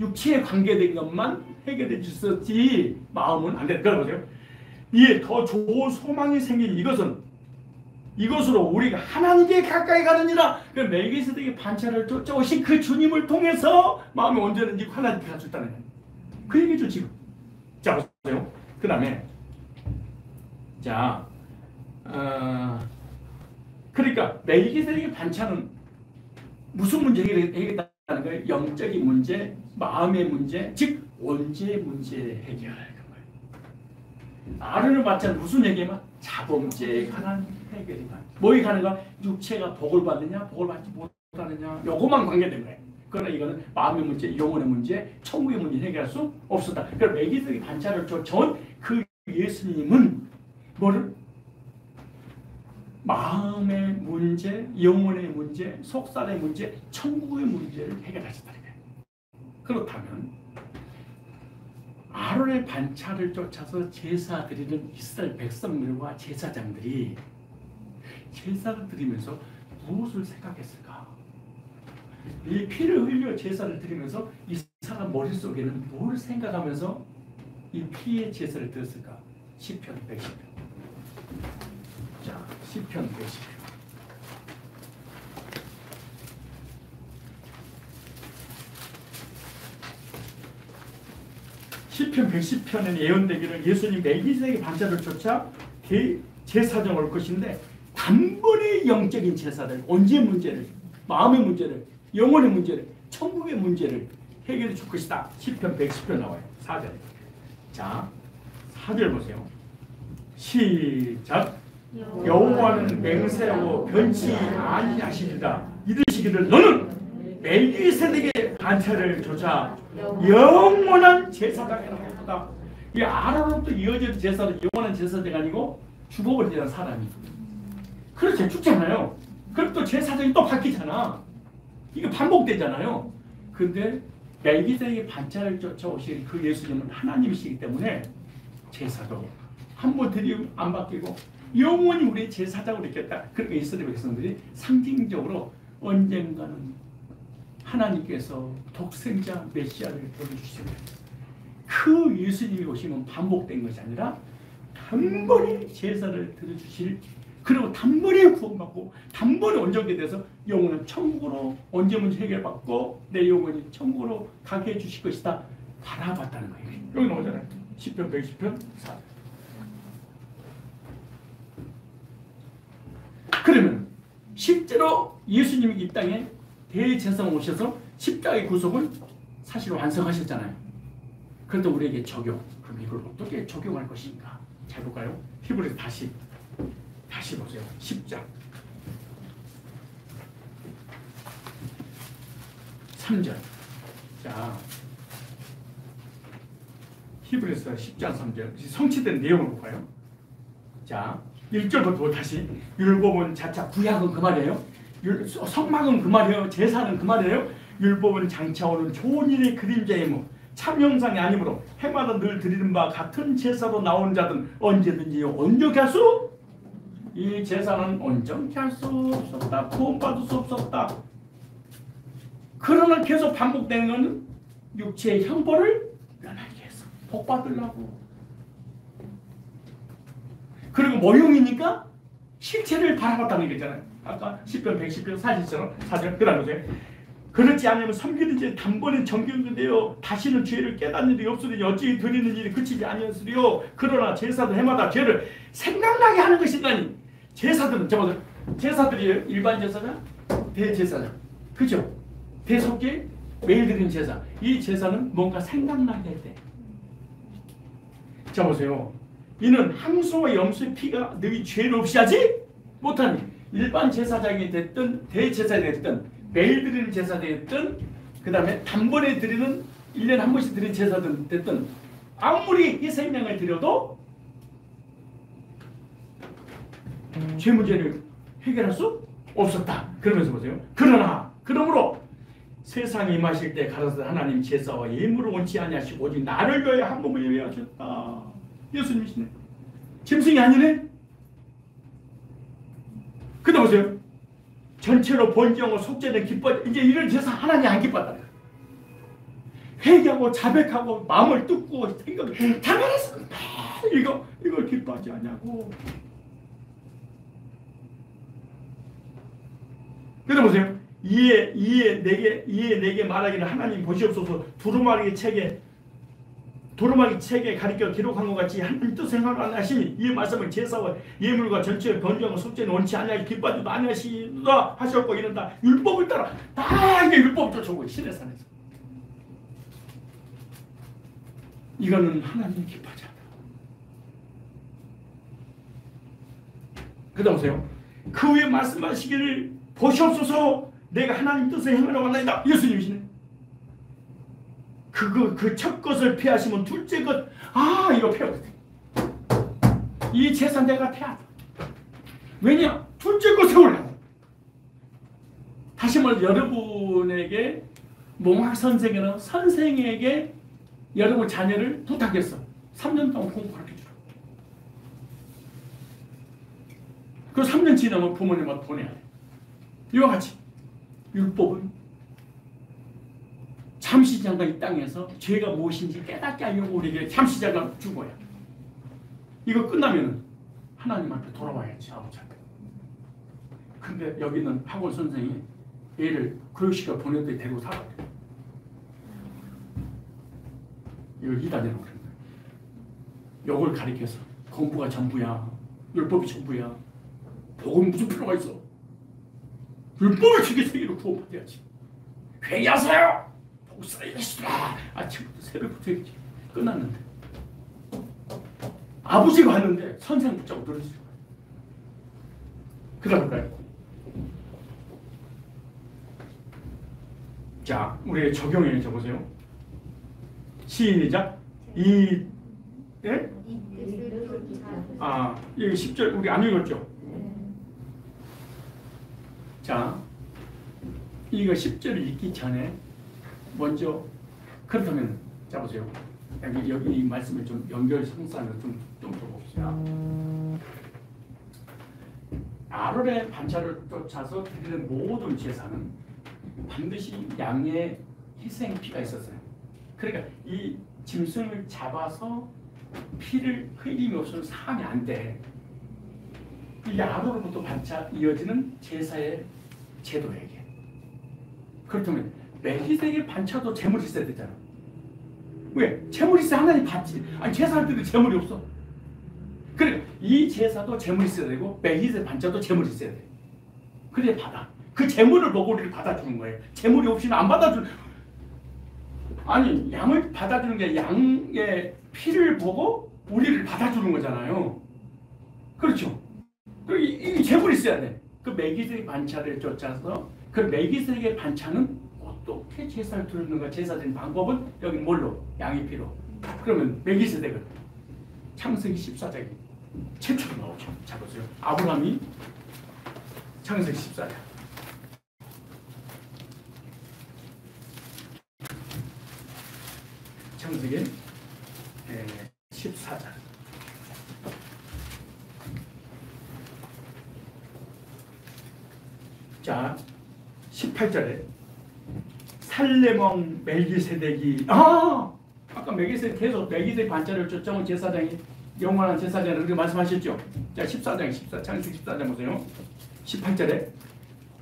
육체에 관계된 것만 해결해 주었지 마음은 안 돼. 그러보세요. 이에 더 좋은 소망이 생긴 이것으로 우리가 하나님께 가까이 가느니라. 그 멜기세덱의 반차를 쫓아오신 그 주님을 통해서 마음이 온전해지고 하나님께 갈 수 있다는 거예요. 그 얘기죠 지금. 자 보세요. 그 다음에 자 그러니까 멜기세덱의 반차는 무슨 문제 해결했다는 거예요? 영적인 문제, 마음의 문제, 즉 원죄 문제 해결할 거예요. 아론의 반차는 무슨 얘기만? 자범죄에 관한 해결이만. 뭐에 관한가? 육체가 복을 받느냐, 복을 받지 못하느냐, 요것만 관계된 거예요. 그러나 이거는 마음의 문제, 영혼의 문제, 천국의 문제 해결할 수 없었다. 그러니까 멜기세덱의 반차를 쫓아온 그 예수님은 뭐를? 마음의 문제, 영혼의 문제, 속살의 문제, 천국의 문제를 해결하셨다는 거예요. 그렇다면 아론의 반차를 쫓아서 제사 드리는 이스라엘 백성들과 제사장들이 제사를 드리면서 무엇을 생각했을까? 이 피를 흘려 제사를 드리면서 이 사람 머릿속에는 뭘 생각하면서 이 피의 제사를 드렸을까? 시편 110편. 자, 시편 110편. 시편 110편은 예언되기를 예수님 멜기세덱의 반차를 쫓아 제사장 올 것인데 단번에 영적인 제사를, 언제 문제를, 마음의 문제를, 영혼의 문제를, 천국의 문제를 해결해 줄 것이다. 시편 110편 나와요. 4절. 자, 4절 보세요. 시작. 여호와는 맹세하고 변치 아니하시리라. 이르시기를 너는 멜기세덱의 반차를 쫓아 영원한 제사장이라 하다. 이 아론으로부터 이어진 제사는 영원한 제사장이 아니고 죽어버리는 사람이. 그렇죠. 죽잖아요. 그럼 또 제사장이 또 바뀌잖아. 이게 반복되잖아요. 근데 멜기세덱의 반차를 쫓아오신 그 예수님은 하나님이시기 때문에 제사도 한 번 드리면 안 바뀌고 영원히 우리 제사장으로 있겠다. 그러니까 이스라엘 백성들이 상징적으로 언젠가는 하나님께서 독생자 메시아를 보내주시는 그 예수님이 오시면 반복된 것이 아니라 단번에 제사를 드려주실, 그리고 단번에 구원받고 단번에 온전케 돼서 영혼은 천국으로 언제 문제 해결받고 내 영혼이 천국으로 가게 해주실 것이다. 바라봤다는 거예요. 여기 나오잖아요. 시편 110편 4. 그러면 실제로 예수님이 이 땅에 대제사장 오셔서 십자가의 구속을 사실 완성하셨잖아요. 그런데 우리에게 적용. 그럼 이걸 어떻게 적용할 것인가? 잘 볼까요? 히브리서 다시 보세요. 10장 3절. 자, 히브리서 10장 3절 성취된 내용을 볼까요? 자, 1절부터 다시 율법은 자차 구약은 그 말이에요. 성막은 그 말이에요. 제사는 그 말이에요. 율법은 장차오는 좋은 일의 그림자의 뭐 참형상이 아니므로 해마다 늘 드리는 바 같은 제사로 나온 자든 언제든지 온전케 할 수, 이 제사는 온전케 할 수 없었다. 구원받을 수 없었다. 그러나 계속 반복되는 것은 육체의 형벌을 면하기 위해서 복 받으려고. 그리고 모형이니까 실체를 바라봤다는 얘기잖아요. 아까 10편 110편 사실처럼 사실 그 다음 보세요. 그렇지 않으면 섬기는 지 단번에 정결되어 다시는 죄를 깨닫는 일이 없으니 어찌 드리는 일이 그치지 아니었으리요. 그러나 제사도 해마다 죄를 생각나게 하는 것이다니. 제사들은 제사들이 일반 제사장, 대제사장, 그죠? 대속죄, 매일 드리는 제사. 이 제사는 뭔가 생각나게 할 때. 자 보세요. 이는 항소와 염소의 피가 너희 죄를 없이 하지 못하니. 일반 제사장이 됐든 대제사장이 됐든 매일 드리는 제사장이 됐든 그 다음에 단번에 드리는 1년에 한 번씩 드리는 제사든 됐든 아무리 이 생명을 드려도 죄 문제를 해결할 수 없었다. 그러면서 보세요. 그러므로 세상에 임하실 때 가라사대 하나님 제사와 예물을 원치 아니하시고 오직 나를 위하여 한 몸을 예배하셨다. 예수님이시네. 짐승이 아니네. 근데 보세요. 전체로 번제하고 속죄는 기뻐. 이제 이런 제사 하나님 안 기뻐한다. 회개하고 자백하고 마음을 뜯고 생각을 잘못했어. 이걸 기뻐하지 않냐고. 그래 보세요. 이에 내게 말하기를 하나님 보시옵소서. 두루마리 책에 가리켜 기록한 것 같이 하나님 뜻을 행하러 안 하시니 이 말씀을 제사와 예물과 전체의 번제하고 속죄는 원치 아니하시 기뻐하지도 아니하시다 하셨고 이런다. 율법을 따라 다 이게 율법을 쫓아오고 신의 산에서. 이거는 하나님 기뻐하지 않다. 그다음 보세요. 그 후에 말씀하시기를 보시옵소서. 내가 하나님 뜻을 행하러 왔나이다. 예수님이시네. 그 첫 것을 피하시면 둘째 것, 이거 피하거든. 이 제사 내가 피하다. 왜냐? 둘째 거 세우려고. 다시 말해 여러분에게 몽학 선생에는 선생에게 여러분 자녀를 부탁했어. 3년 동안 공부하게 주라. 그 3년 지나면 부모님한테 보내야 돼. 이와 같이 율법은 잠시 잠깐 이 땅에서 죄가 무엇인지 깨닫게 하려고 우리에게 잠시 잠깐 준 거야. 이거 끝나면 하나님한테 돌아와야지, 아버지한테. 근데 여기는 학원 선생이 얘를 교육시켜 보낼 때 데리고 살아야 돼. 이걸 이단이라고 그러는 거야. 요걸 가리켜서 공부가 전부야. 율법이 전부야. 복음 무슨 필요가 있어? 율법을 지켜 세계로 구원받아야지. 회개하세요! 복사하시라! 아침부터 새벽부터 얘기지. 끝났는데. 아버지가 왔는데 선생 붙잡고 들었어요. 그 다음 볼까요? 자, 우리 적용해 줘보세요. 시작. 이, 예? 아, 이거 10절 우리 안 읽었죠? 자, 이거 10절을 읽기 전에 먼저 그렇다면 자 보세요. 여기 이 말씀을 좀 연결 상상을 좀 들어봅시다. 아론의 반차를 쫓아서 드리는 모든 제사는 반드시 양의 희생 피가 있었어요. 그러니까 이 짐승을 잡아서 피를 흘림이 없으면 사함이 안 돼. 이 아론으로부터 반차 이어지는 제사의 제도에게. 그렇다면 멜기세덱의 반차도 제물이 있어야 되잖아. 왜? 제물이 있어야 하나님 받지. 아니 제사할 때도 제물이 없어. 그러니까 이 제사도 제물이 있어야 되고 멜기세덱 반차도 제물이 있어야 돼. 그래야 받아. 그 제물을 보고 우리를 받아주는 거예요. 제물이 없이는 안 받아주는. 아니 양을 받아주는 게 양의 피를 보고 우리를 받아주는 거잖아요. 그렇죠? 이 제물이 있어야 돼. 그 멜기세덱 반차를 쫓아서 그 멜기세덱의 반차는 어떻게 제사를 드리는가? 제사드리는 방법은 여기 뭘로? 양의 피로. 그러면 멜기세덱은 창세기 14장에 최초로 나오죠. 자 보세요. 아브라함이 창세기 14장. 창세기 14장. 자, 18절에 살레몬 멜기세덱이 아까 멜기세덱 계속 멜기세덱 반차를 쫓아온 제사장이 영원한 제사장을 그렇게 말씀하셨죠. 자, 14장 창세기 14장 보세요. 18절에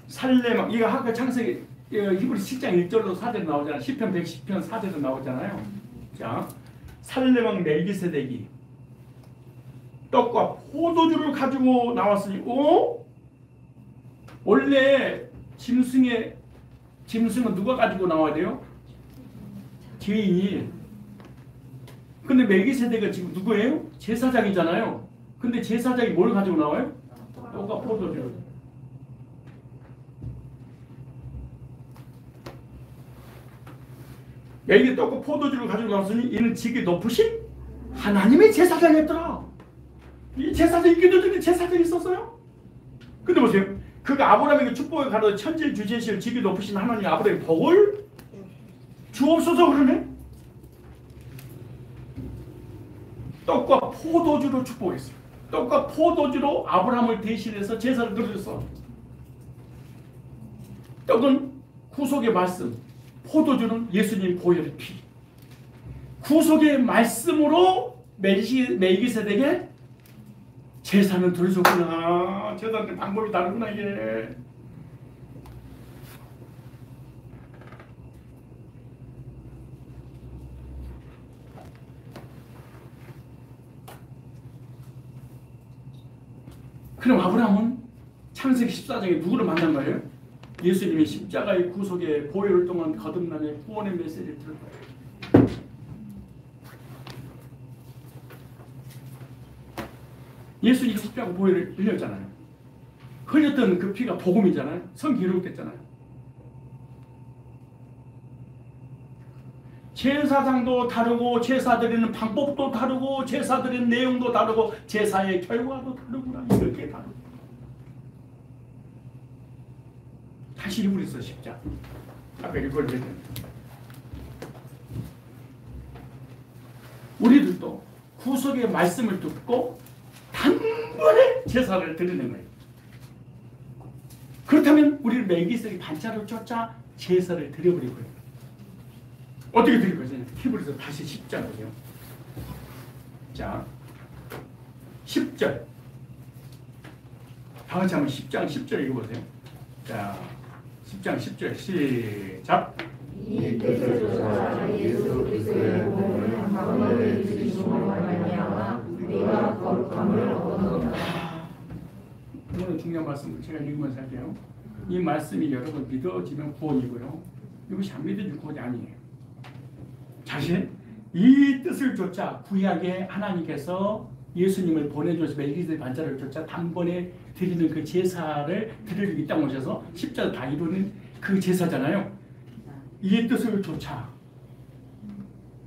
살레몬 이거 아까 창세기 히브리서 7장 1절로 4절로 나오잖아요. 시편 110편 4절로 나오잖아요. 자, 살레몬 멜기세덱이 떡과 포도주를 가지고 나왔으니 원래 짐승은 누가 가지고 나와야 돼요? 죄인이. 근데 멜기세덱은 지금 누구예요? 제사장이잖아요. 근데 제사장이 뭘 가지고 나와요? 떡과 포도주. 멜기 떡과 포도주를 가지고 나왔으니 이는 지극히 높으신 하나님의 제사장이었더라. 이 제사장 있기도 전에 제사장이 있었어요. 근데 보세요. 그가 아브라함에게 축복을 가로되 천지를 주제시를 지극히 높으신 하나님 아브라함에게 복을 주옵소서 그러네. 떡과 포도주로 축복했어요. 떡과 포도주로 아브라함을 대신해서 제사를 드렸어. 떡은 구속의 말씀, 포도주는 예수님 보혈의 피. 구속의 말씀으로 멜기세덱의 제사는 드려줬구나. 제사는 방법이 다르구나 이게. 그럼 아브라함은 창세기 14장에 누구를 만난 거예요? 예수님이 십자가의 구속의 보혈을 통한 거듭남의 구원의 메시지를 들은 거예요. 예수님이 십자가 보혈을 흘렸잖아요. 흘렸던 그 피가 복음이잖아요. 성 기록됐잖아요. 제사장도 다르고 제사 드리는 방법도 다르고 제사 드리는 내용도 다르고 제사의 결과도 다르구나. 이렇게 다르고. 다시 일부러 십자가. 아까 읽어드렸는데 우리들도 구속의 말씀을 듣고 단번에 제사를 드리는 거예요. 그렇다면 우리는 멜기세덱의 반차를 쫓아 제사를 드려버리고요. 어떻게 드릴 거죠? 히브리서 다시 10장 보세요. 자, 10절. 다 같이 한번 10장 10절 읽어보세요. 자, 10장 10절 시작. 이 뜻을 조사 예수 그리스도의 몸을 단번에 드리심으로 말미암아 우리가 거룩함을 얻었노라. 이거는 중요한 말씀을 제가 읽으면서 할게요. 이 말씀이 여러분 믿어지면 구원이고요. 이것이 안 믿어지면 구원이 아니에요. 자신 이 뜻을 쫓아 구약에 하나님께서 예수님을 보내줘서 멜기세덱 반차를 쫓아 단번에 드리는 그 제사를 드리려고 이 땅 오셔서 십자가 다 이루는 그 제사잖아요. 이 뜻을 쫓아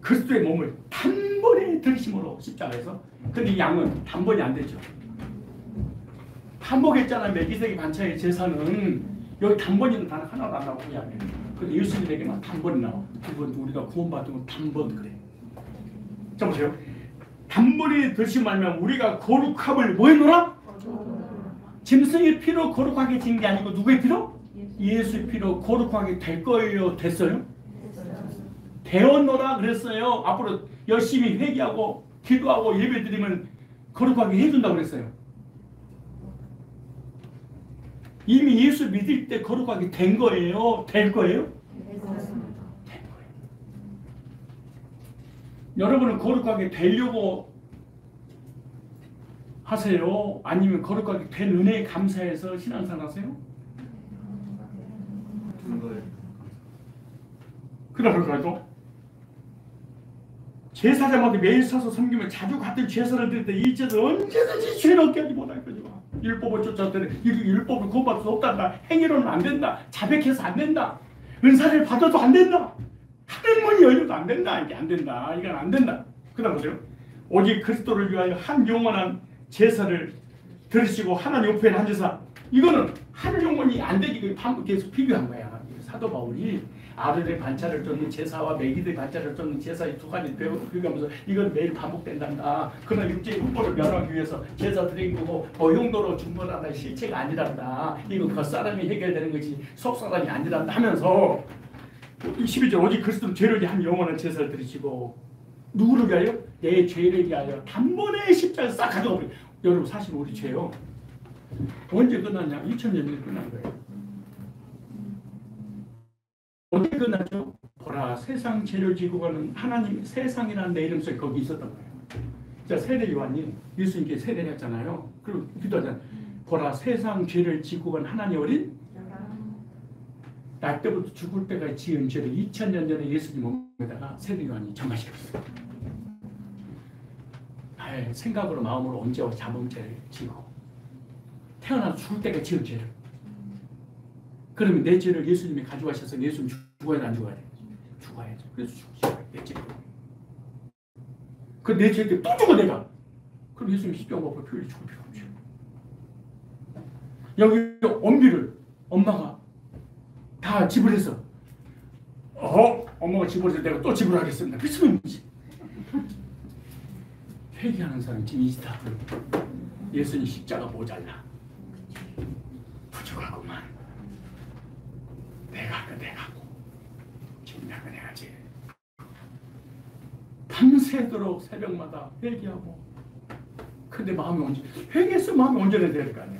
그리스도의 몸을 단번에 드리심으로 십자가에서. 근데 이 양은 단번이 안 되죠. 반복했잖아요. 멜기세덱 반차의 제사는 여기 단번이는 단 하나도 안 나오고 구약에. 근데 예수님에게만 단번이 나와. 그건 우리가 구원받은 건 단번 그래. 자 보세요. 단번에 드시면 말면 우리가 거룩함을 뭐 했노라? 짐승의 피로 거룩하게 진 게 아니고 누구의 피로? 예수의 피로 거룩하게 될 거예요? 됐어요? 되었노라 그랬어요. 앞으로 열심히 회개하고 기도하고 예배드리면 거룩하게 해준다고 그랬어요. 이미 예수 믿을 때 거룩하게 된 거예요? 될 거예요? 된 거예요. 여러분은 거룩하게 되려고 하세요? 아니면 거룩하게 된 은혜에 감사해서 신앙생활 하세요? 그러더라도 제사장한테 매일 서서 섬기면 자주 같은 제사를 드릴 때 이 제사를 언제든지 죄를 얻게 하지 못할 거죠. 율법을 쫓아왔더니 율법을 구원받을 수 없단다. 행위로는 안 된다. 자백해서 안 된다. 은사를 받아도 안 된다. 하늘문이 열려도 안 된다. 이게 안 된다. 이건 안 된다. 그 다음 보세요. 오직 그리스도를 위하여 한 영원한 제사를 들으시고 하나님 옆에 한 제사. 이거는 한 영혼이 안 되기 계속 비교한 거야. 사도 바울이 아론의 반차를 쫓는 제사와 멜기세덱 반차를 쫓는 제사 이 두 가지 비교하면서 이건 매일 반복된단다. 그러나 육체의 흠모를 면하기 위해서 제사 드린 거고 고용도로 중보한다. 실체가 아니란다. 이거 겉사람이 해결되는 것이 속사람이 아니란다 하면서 12절 오직 그리스도는 죄를 위한 영원한 제사를 드리시고 누구를 위하여? 내 죄를 위하여 단번에 십자가를 싹 가져가 버려. 여러분 사실 우리 죄요. 언제 끝났냐? 2000년에 끝난 거예요. 어떻게 끝났죠? 보라 세상 죄를 지고 가는 하나님 세상이라는 내 이름 속에 거기 있었던 거예요. 자 세례 요한이 예수님께 세례를 했잖아요. 그리고 기도하잖아요. 보라 세상 죄를 지고 간 하나님 어린 날 때부터 죽을 때까지 지은 죄를 2000년 전에 예수님 몸에다가 세례 요한이 정하시켰어요. 나의 생각으로 마음으로 언제와 잡은 죄를 지고 태어나서 죽을 때까지 지은 죄를. 그러면 내 죄를 예수님이 가져가셔서 예수님 죽어야 돼, 안 죽어야 돼? 죽어야죠. 그래서 죽으시죠. 내 죄. 그 내 죄인데 또 죽어 내가. 그럼 예수님이 십자가 못 볼 필요 죽을 필요 없죠. 여기 엄비를 엄마가 다 지불해서 엄마가 지불해서 내가 또 지불하겠습니다. 그 소리지. 회개하는 사람이 지금 있다. 예수님 십자가 모자라. 부족하구만. 내가 할거 내가 하고 지금 내가 해야지. 밤새도록 새벽마다 회개하고. 근데 마음이 언제 회개해서 마음이 온전해야 될 거 아니야.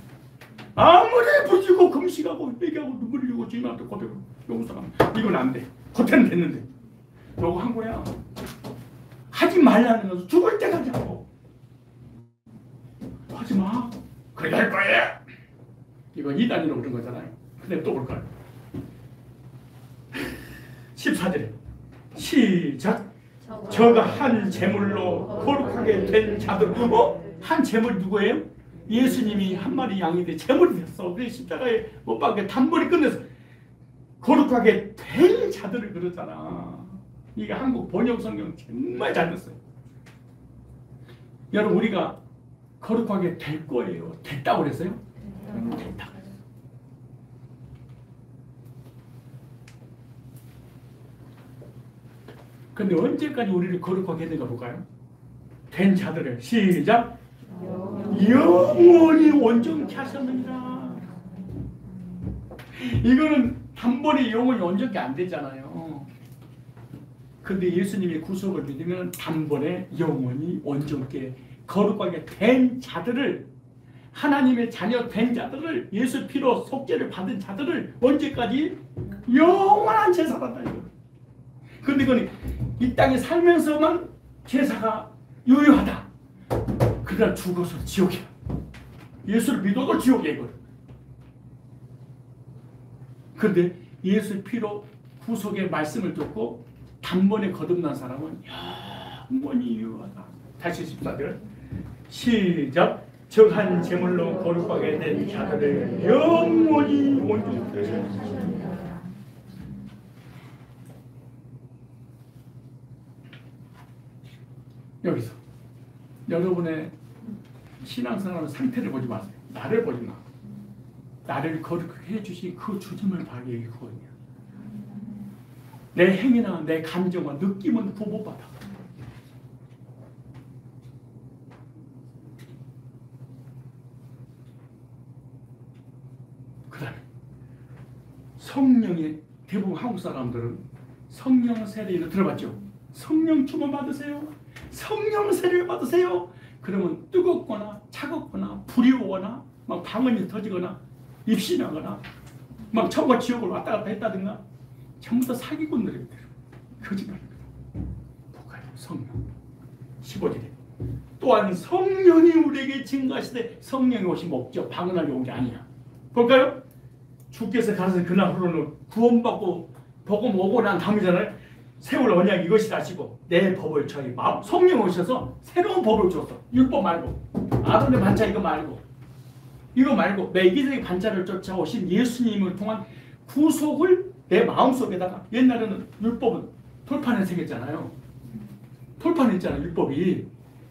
아무리 부지고 금식하고 회개하고 눈물 흘리고 주님한테 고백하고 용서하면 이건 안 돼. 겉에는 됐는데 너가 한 거야. 하지 말라는 것은 죽을 때까지 하고. 하지 마. 그래 할 거야. 이거 2단위로 그런 거잖아요. 근데 또 볼 거야. 14절에 시작. 저가 한 제물로 거룩하게 된 자들. 한 제물 누구예요? 예수님이 한 마리 양인데 제물이 됐어. 그 십자가에 못 박게 단번에 끝내서 거룩하게 된 자들을 그러잖아. 이게 한국 번역 성경 정말 잘 됐어요. 여러분 우리가 거룩하게 될 거예요. 됐다고 그랬어요? 됐다. 근데 언제까지 우리를 거룩하게 했는가 볼까요? 된 자들을 시작! 영원히 온전케 하셨느니라. 이거는 단번에 영원히 온전케 안 되잖아요. 근데 예수님의 구속을 믿으면 단번에 영원히 온전케 거룩하게 된 자들을, 하나님의 자녀 된 자들을, 예수 피로 속죄를 받은 자들을 언제까지? 영원한 제사가 한다. 근데 그건 이 땅에 살면서만 제사가 유효하다. 그러나 죽어서 지옥이야. 예수를 믿어도 지옥이야 이거. 근데 예수 피로 구속의 말씀을 듣고 단번에 거듭난 사람은 영원히 유효하다. 다시 14절 시작. 정한 제물로 거룩하게 된 자들을 영원히 온전케 하셨느니라. 여기서 여러분의 신앙생활 상태를 보지 마세요. 나를 보지 마. 나를 거룩하게 해주신 그 주님을 봐야 이거거든요. 내 행위나 내 감정과 느낌은 보복받아. 그 다음에 성령의, 대부분 한국 사람들은 성령 세례를 들어봤죠? 성령 충만 받으세요. 성령 세례를 받으세요. 그러면 뜨겁거나 차갑거나 불이 오거나 막 방언이 터지거나 입신하거나 막 천과 지옥을 왔다 갔다 했다든가 전부 다 사기꾼들입니다. 거짓말입니다. 복하요 성령 15절에 또한 성령이 우리에게 증거하시되, 성령이 오신 목적 방언하려고 온 게 아니야. 볼까요? 주께서 가서 그날로는 구원받고 복음 오고 난 다음이잖아요. 세월 언약 이것이다 하시고 내 법을 저희 마음, 성령 오셔서 새로운 법을 줬어. 율법 말고 아론의 반차 이거 말고 매기적인 반차를 쫓아오신 예수님을 통한 구속을 내 마음속에다가, 옛날에는 율법은 돌판에 새겼잖아요. 돌판에 있잖아요 율법이.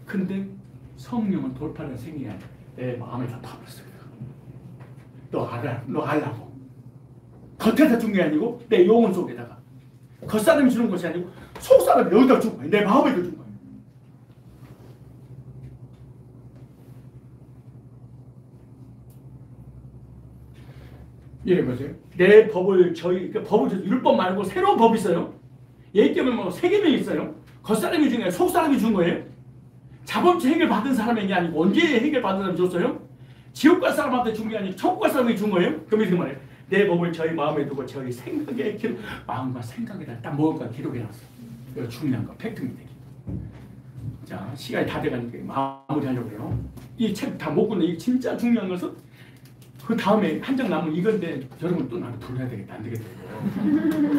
근데 성령은 돌판에 생겨야 돼. 내 마음에다 파버렸어요. 너 알라고. 겉에다 준 게 아니고 내 영혼 속에다가. 겉사람이 주는 것이 아니고 속사람이 여기다 준 거야. 내 마음에다 준 거야. 이래 보세요. 내 법을 법을 줘서 율법 말고 새로운 법이 있어요. 예계명 뭐 세계명 있어요. 겉사람이 준 게 아니라 속사람이 준 거예요. 자범죄 해결 받은 사람에게 아니고 언제 해결 받은 사람이 줬어요? 지옥 갈 사람한테 준 게 아니고 천국 갈 사람이 준 거예요. 그럼 이렇게 말해요. 내 법을 저희 마음에 두고 저희 생각에 기록, 마음과 생각에다 딱 먹을까 기록해놨어. 이거 중요한 거, 팩트입니다. 자, 시간이 다 돼가니까 마무리하려고 해요. 이 책 다 못 끝내. 이 진짜 중요한 것은 그 다음에 한 장 남은 이건데 여러분 또 나도 불러야 되겠다. 안 되겠다.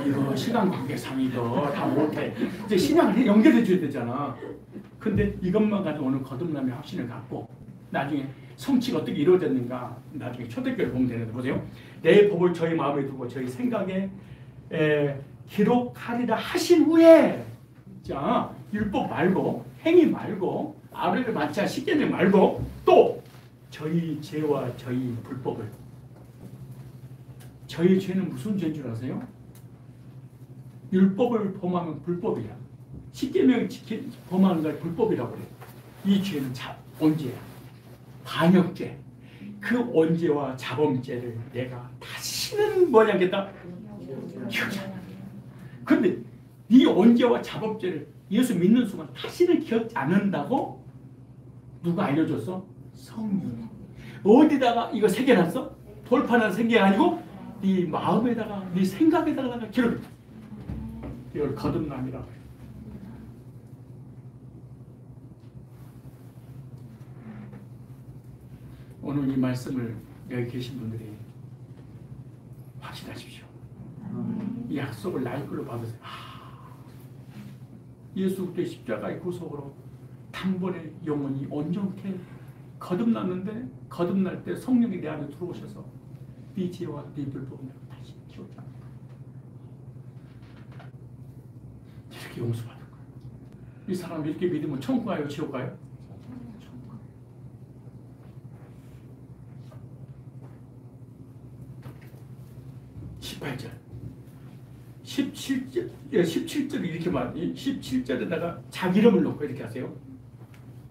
이거 시간 관계상 이거 다 못해. 이제 신앙을 연결해 줘야 되잖아. 근데 이것만 가지고 오늘 거듭남의 확신을 갖고 나중에 성취가 어떻게 이루어졌는가 나중에 초대교회를 보면 되는데 보세요. 내 법을 저희 마음에 두고 저희 생각에 기록하리라 하신 후에, 자 율법 말고 행위 말고 아뢰를 맞지 십계명 말고 또 저희 죄와 저희 불법을, 저희 죄는 무슨 죄인 줄 아세요? 율법을 범하면 불법이야. 십계명을 범하는 걸 불법이라고 그래. 이 죄는 언제야? 반역죄. 그 언제와 자범죄를 내가 다시는 뭐냐 하겠다? 기억이 안 나. 근데 이 언제와 자범죄를 예수 믿는 순간 다시는 기억지 않는다고 누가 알려줬어? 성령이. 어디다가 이거 새겨놨어? 돌판에 새긴 게 아니고 네 마음에다가 네 생각에다가 기록해. 이걸 거듭남이라고 해요. 오늘 이 말씀을 여기 계신 분들이 확신하십시오. 이 약속을 나의 걸로 받으세요. 예수 그리스도의 십자가의 구속으로 단번에 영원히 온전케 거듭났는데, 거듭날 때 성령이 내 안에 들어오셔서 네 죄와 네 불법을 다시 기억이 안 나. 이렇게 용서받을 거예요. 이 사람 이렇게 믿으면 천국 가요, 지옥 가요? 18절 17절 이렇게 말, 17절에다가 자기 이름을 놓고 이렇게 하세요.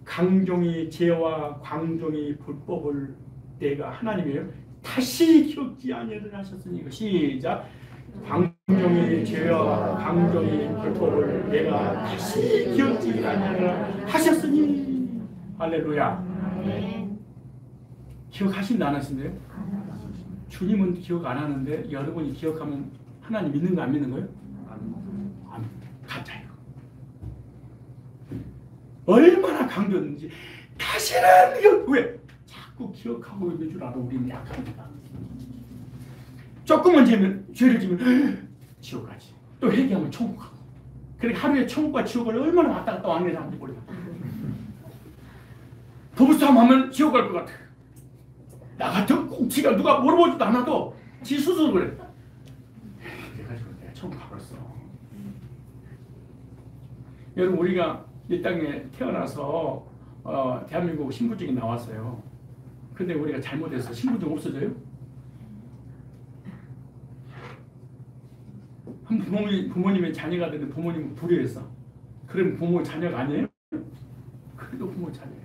강종이 죄와 광종이 불법을 내가 하나님이에요. 다시 기억지 아니하리라 하셨으니 이거 시작. 광종이 죄와 광종이 불법을 내가 다시 기억지 아니하리라 하셨으니 할렐루야. 아멘. 기억하신다 안 하신대요? 주님은 기억 안 하는데 여러분이 기억하면 하나님 믿는 거 안 믿는 거예요? 안 가짜예요. 얼마나 강조했는지 다시는 기억, 왜? 자꾸 기억하고 있는 줄 알아. 우리는 약합니다. 조금만 죄를 지면 지옥 가지. 또 회개하면 천국 가고. 그러니까 하루에 천국과 지옥을 얼마나 왔다 갔다 왕래를 하는지 몰라. 부부싸움 하면 지옥 갈 것 같아. 나 같은 꼭지가 누가 물어보지도 않아도 지 스스로 그래. 그래가지고 내가 천국 가버렸어. 여러분 우리가 이 땅에 태어나서 대한민국 신분증이 나왔어요. 근데 우리가 잘못해서 신분증 없어져요? 한 부모님의 자녀가 되는데 부모님은 불효했어. 그럼 부모 자녀가 아니에요? 그래도 부모 자녀예요.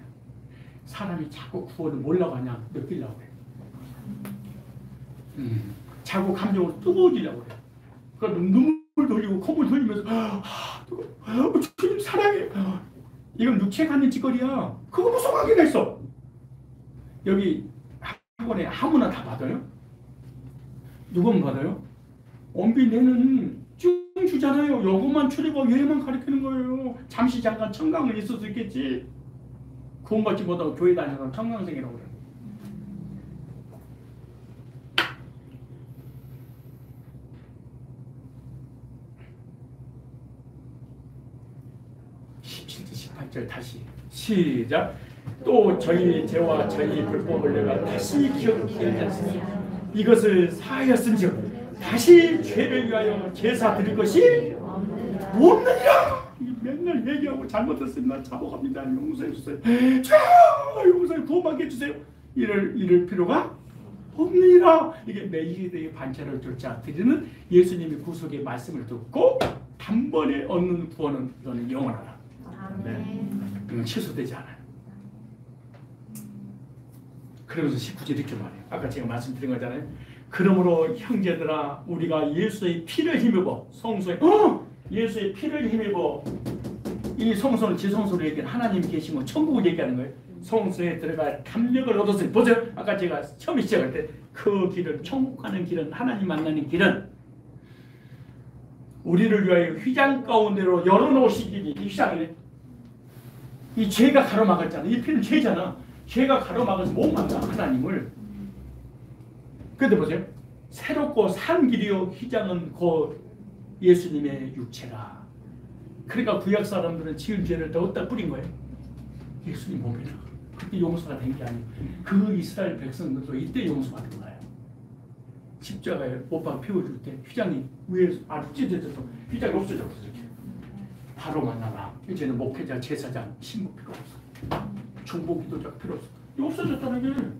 사람이 자꾸 구원을 뭐라고 하냐? 느끼려고 그래. 자꾸 감정을 뜨거워지려고 그래. 그러니까 눈물 돌리고 콧물 돌리면서 주님 사랑해. 이건 육체가 있는 짓거리야. 그거 무슨 관계가 있어? 여기 학원에 아무나 다 받아요? 누구만 받아요? 엄비내는 쭉 주잖아요. 요것만 추리고 예만 가르치는 거예요. 잠시 잠깐 청강은 있을 수 있겠지. 구원받지 못하고 교회 다녀서 청강생이라고 그래. 다시 시작. 또 저희 죄와 저희 불법을 내가 다시 기억하지 않습니다. 이것을 사하였은즉 다시 죄를 위하여 제사 드릴 것이 없느니라. 맨날 얘기하고 잘못했으면 자복합니다. 용서해 주세요. 주여 용서해 구원받게 해주세요. 이럴 필요가 없느니라. 이게 멜기세덱의 반차를 쫓아 드리는 예수님의 구속의 말씀을 듣고 단번에 얻는 구원은 이거는 영원하다. 네. 이건 취소되지 않아요. 그러면서 19절 이렇게 말해요. 아까 제가 말씀드린 거잖아요. 그러므로 형제들아 우리가 예수의 피를 힘입어 성소에 예수의 피를 힘입어 이 성소는 제 성소로 얘기하는 하나님이 계시면 천국을 얘기하는 거예요. 성소에 들어갈 담력을 얻었어요. 보세요. 아까 제가 처음에 시작할 때 그 길은 천국 가는 길은 하나님 만나는 길은 우리를 위하여 휘장 가운데로 열어놓으시기니 이 휘장이네. 이 죄가 가로막았잖아. 이 피는 죄잖아. 죄가 가로막아서 못 만나 하나님을. 그런데 보세요. 새롭고 산 길이요 휘장은 곧 예수님의 육체라. 그러니까 구약 사람들은 지은 죄를 다 어디다 뿌린 거예요? 예수님 몸에다. 그때 용서가 된 게 아니고 그 이스라엘 백성들도 이때 용서가 된 거예요. 십자가에 못 박아 피워줄 때 휘장이 위에서 아주 찢어져서 휘장이 없어졌어. 이렇게 바로 만나라. 이제는 목회자, 제사장, 신부 필요 없어. 중보 기도자 필요 없어. 이거 없어졌다는 게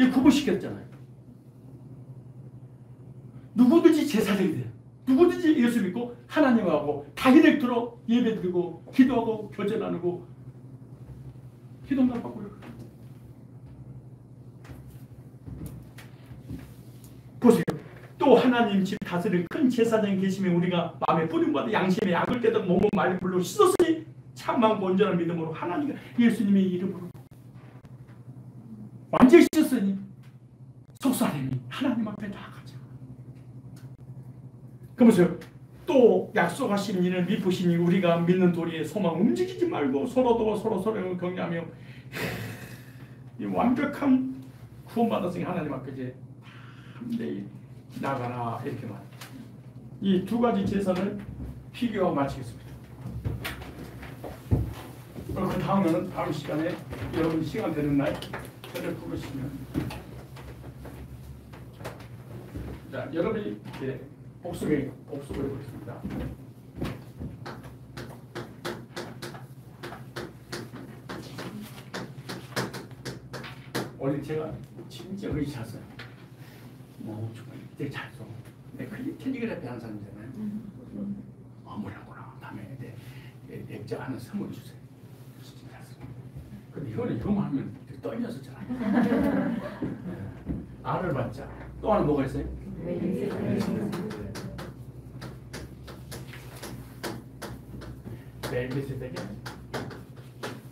이 구분시켰잖아요. 누구든지 제사장이 돼요. 누구든지 예수 믿고 하나님하고 다이렉트로 예배드리고 기도하고 교제 나누고 기도만 받고요. 보세요. 또 하나님 집 다스릴 큰 제사장이 계시면 우리가 마음에 뿌림받아 양심에 약을 떼던 몸은 말리 불로 씻었으니 참만 온전한 믿음으로 하나님 예수님의 이름으로 완전히 씻었으니 속사람이 하나님 앞에 나아가자. 그러면서 또 약속하신 이는 미쁘시니 우리가 믿는 도리에 소망 움직이지 말고 서로 도와 서로 격려하며 이 완벽한 구원받았으니 하나님 앞에 이제 담대히 나가라 이렇게 말. 이 두 가지 제사를 비교하고 마치겠습니다. 그 다음에는 다음 시간에 여러분 시간 되는 날 저를 부르시면 자 여러분이 이제 복습을 해보겠습니다. 원래 제가 진짜 의리 잤어요. 정말 되게 잘 써. 텔레그래피 하는 사람이잖아요. 뭐라구나. 다음에 액자 하나 선물해 주세요. 근데 이거만 하면 떨려서 잘 안 돼요. 알을 받자. 또 하나 뭐가 있어요? 멜기세덱의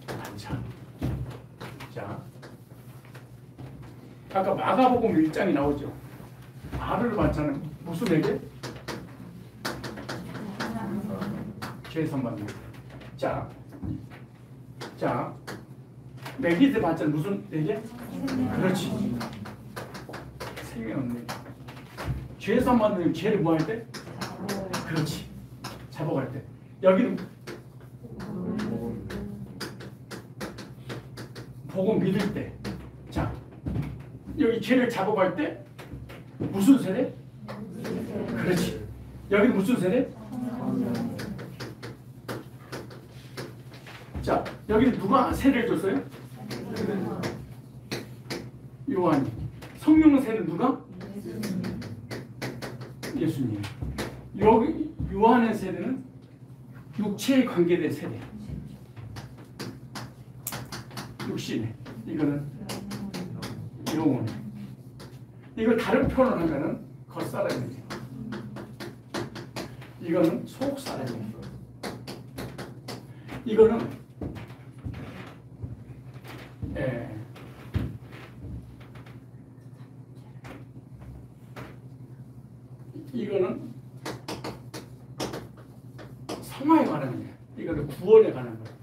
반찬. 자, 아까 마가복음 1장이 나오죠. 알을 반찬은 무슨 에게? 죄선 받는. 자, 멜기세 반찬 무슨 에게? 그렇지. 생명 없는. 죄선 받는 죄를 뭐 할 때? 그렇지. 잡아갈 때. 여기는 복음 믿을 때. 자, 여기 죄를 잡아갈 때 무슨 세례? 그렇지. 여기는 무슨 세례? 자, 여기는 누가 세례를 줬어요? 요한이. 성령 세례는 누가? 예수님. 여기 요한의 세례는 육체에 관계된 세례. 육신에. 이거는 영혼에. 이걸 다른 표현을 하면은 겉사람이에요. 이거는 속사람이에요. 이거는 이거는 성화에 관한 거예요. 이거는 구원에 관한 거예요.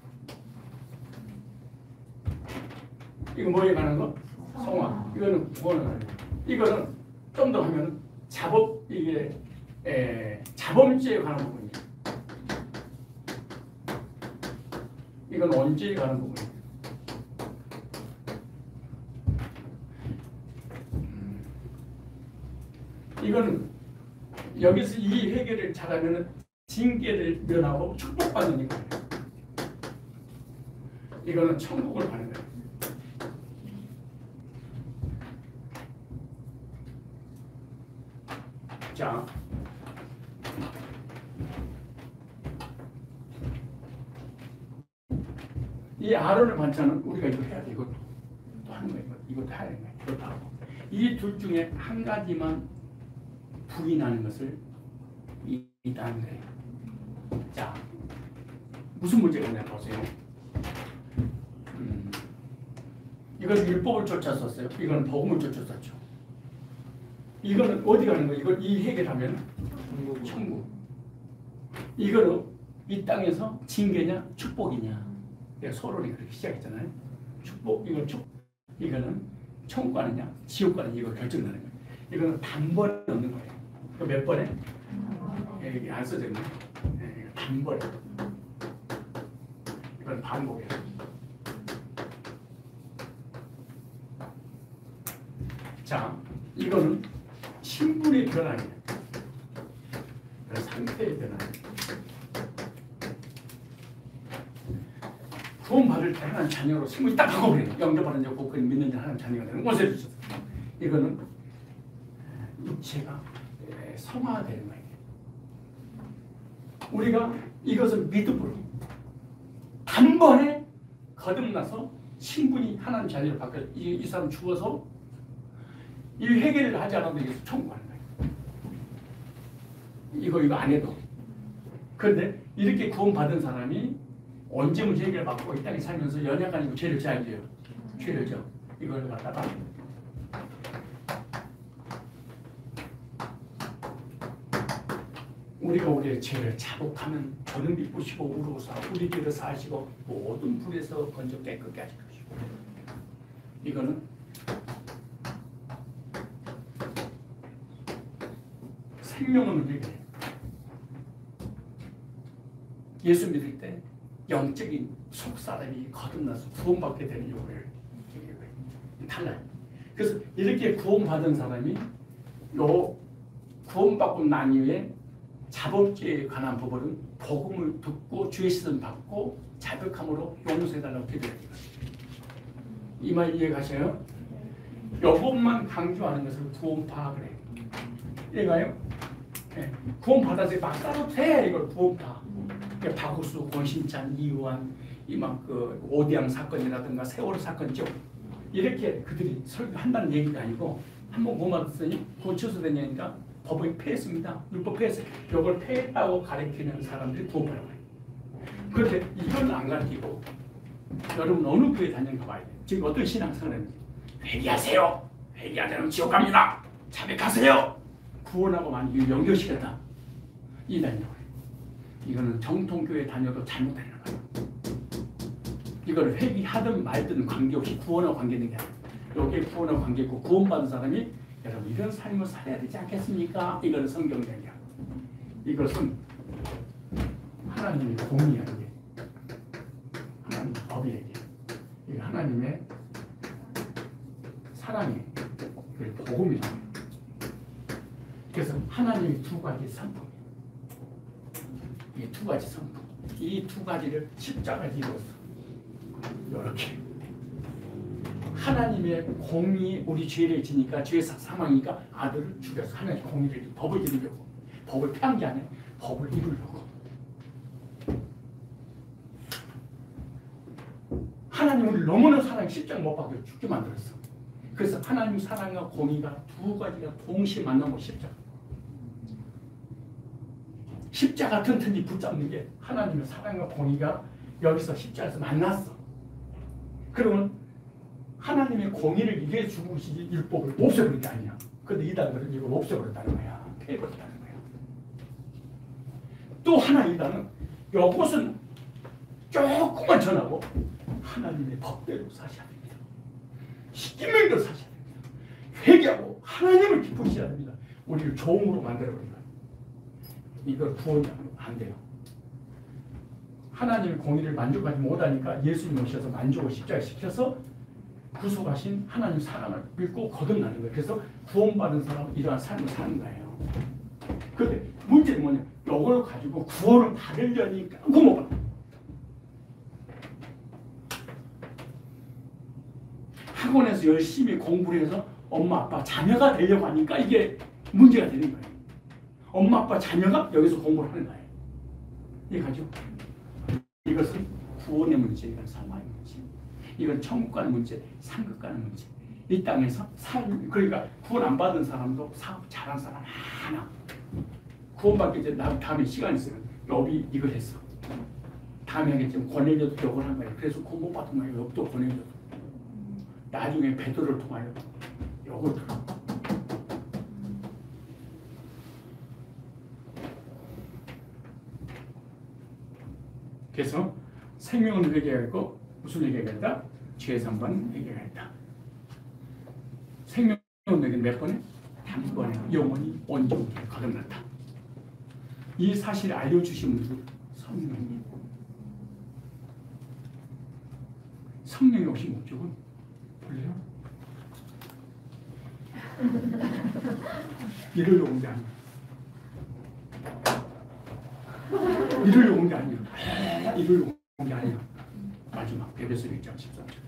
이거 뭐에 관한 거? 성화. 이거는 구원에 관한 거. 이거는 좀 더 하면 자범죄에 관한 부분이에요. 이건 언제에 관한 부분이에요. 이거는 여기서 이 회개를 잘하면 징계를 면하고 축복받는 거예요. 이거는 천국을 가는 거예요. 자, 이 아론의 반찬은 우리가 이거 해야 돼. 이것도 또 하는 거예요. 이것도 해야 되는 거예요. 이것도 하고. 이 둘 중에 한 가지만 부인하는 것을 있다는 거예요. 자, 무슨 문제가 있냐 보세요. 이건 율법을 쫓았었어요. 이건 복음을 쫓았었죠. 이거는 어디 가는 거예요? 이걸 이 해결하면 천국. 이거는 이 땅에서 징계냐 축복이냐. 서론이 그렇게 시작했잖아요. 축복, 이거는 천국 가느냐 지옥 가느냐 이거 결정나는 거예요. 이거는 단번에 없는 거예요. 몇 번에? 이게 안 써져 있네. 단번에. 이건 반복이에요. 자, 이거는 신분의 변화예요. 상태의 변화예요. 구원받을 때 하나님 자녀로 신분이 딱 바꿔버려요. 영접하는 자, 곧 믿는 자 하나님 자녀가 되는 것을 주셨어요. 이거는 육체가 성화되는 거예요. 우리가 이것을 믿음으로 단번에 거듭나서 신분이 하나님 자녀로 바뀌어요. 이 사람 죽어서 이 회개를 하지 않아도 이게 천국 가는 거예요. 이거 안 해도. 그런데 이렇게 구원받은 사람이 언제 문제 해결을 받고 이 땅에 살면서 연약 아니고 죄를 져야 돼요. 죄를 져. 이걸 갖다가 우리가 우리의 죄를 자복하면 저는 비쁘시고 우로사 우리 죄를 사하시고 모든 불에서 건져 깨끗게 하실 것이고. 이거는 생명 없는 회개예요. 예수 믿을 때 영적인 속사람이 거듭나서 구원받게 되는 요구를 달라요. 그래서 이렇게 구원받은 사람이 요 구원받고 난 이후에 자범죄에 관한 부분은 복음을 듣고 주의 씻음 받고 자백함으로 용서해달라고 기도해야 돼요. 이 말 이해가셔요? 요것만 강조하는 것을 구원 파악을 해요. 이해가요? 구원 받아서 막 따로 돼. 이걸 구원 다. 박우수, 권신찬, 이우환, 이막 그 오대양 사건이라든가 세월호 사건죠. 이렇게 그들이 설교한다는 얘기가 아니고 한번 뭐 받았더니 고쳐서 되냐니까 법을 폐했습니다. 율법 폐했어요. 이걸 폐했다고 가르치는 사람들이 구원받아요. 그런데 이걸 안 가르치고 여러분 어느 교회 다니는가 봐야 돼요. 지금 어떤 신앙생활인지 회개하세요. 회개 안 하면 지옥 갑니다. 자백하세요. 구원하고 많이 연결시켰다. 이 다니는 거예요. 이거는 정통교회 다녀도 잘못되는 거예요. 이걸 회개하든 말든 관계없이 구원하고 관계있는 게 아니에요. 여기에 구원하고 관계있고 구원받은 사람이 여러분 이런 삶을 살아야 되지 않겠습니까? 이거는 성경적이야. 이것은 하나님의 공의야. 이게 하나님의 법이야. 이게 하나님의 사랑이 복음이잖아요. 그래서 하나님의 두 가지 성품, 이 두 가지 성품, 이 두 가지를 십자가에 이루어서 이렇게 하나님의 공이 우리 죄를 지니까 죄 사망이니까 아들을 죽여서 하나님의 공의를 법을 이루려고, 법을 폐한 게 아니라 법을 이루려고. 하나님 우리를 너무나 사랑해 십자가 못 박혀 죽게 만들었어. 그래서 하나님 사랑과 공의가 두 가지가 동시에 만나고 십자가 튼튼히 붙잡는 게 하나님의 사랑과 공의가 여기서 십자가에서 만났어. 그러면 하나님의 공의를 이게 죽으시지 율법을 없애버린 게 아니야. 그런데 이단들은 이걸 없애버렸다는 거야. 폐해버렸다는 거야. 또 하나 이단은 이것은 조금만 전하고 하나님의 법대로 사셔야 됩니다. 십계명대로 사셔야 됩니다. 회개하고 하나님을 기쁘시셔야 됩니다. 우리를 종으로 만들어버린 거예요. 이걸 구원이 안 돼요. 하나님의 공의를 만족하지 못하니까 예수님 오셔서 만족을 십자가에 시켜서 구속하신 하나님 사랑을 믿고 거듭나는 거예요. 그래서 구원받은 사람은 이러한 삶을 사는 거예요. 그런데 문제는 뭐냐? 이걸 가지고 구원을 받으려니까 못 받아. 학원에서 열심히 공부를 해서 엄마 아빠 자녀가 되려고 하니까 이게 문제가 되는 거예요. 엄마 아빠 자녀가 여기서 공부를 하는 거예요. 이해가죠? 이것은 구원의 문제, 이건 사망의 문제. 이건 천국 가는 문제, 상급 가는 문제. 이 땅에서 삶, 그러니까 구원 안 받은 사람도 사업 잘한 사람 하나. 구원받기 전에 다음에 시간 있으면 욥이 이걸 했어. 다음에 하겠지만 고넬료도 욕을 한 거예요. 그래서 구원 못 받은 거예요. 욥도 고넬료도. 나중에 베드로를 통하여 욕을 들어. 그래서 생명은 회개하고 무슨 회개가 죄 상반 회개가 있다. 생명은 회개 몇 번에? 단번에 영원히 온전히 거듭났다. 이 사실을 알려주신 분들 성령님. 성령이 오신 목적은 볼래요? 이러려고 온 게 아니야. 이러려고 온 게 아니야. 이러려고 온 게 아니야. 마지막 에베소 1장 13절.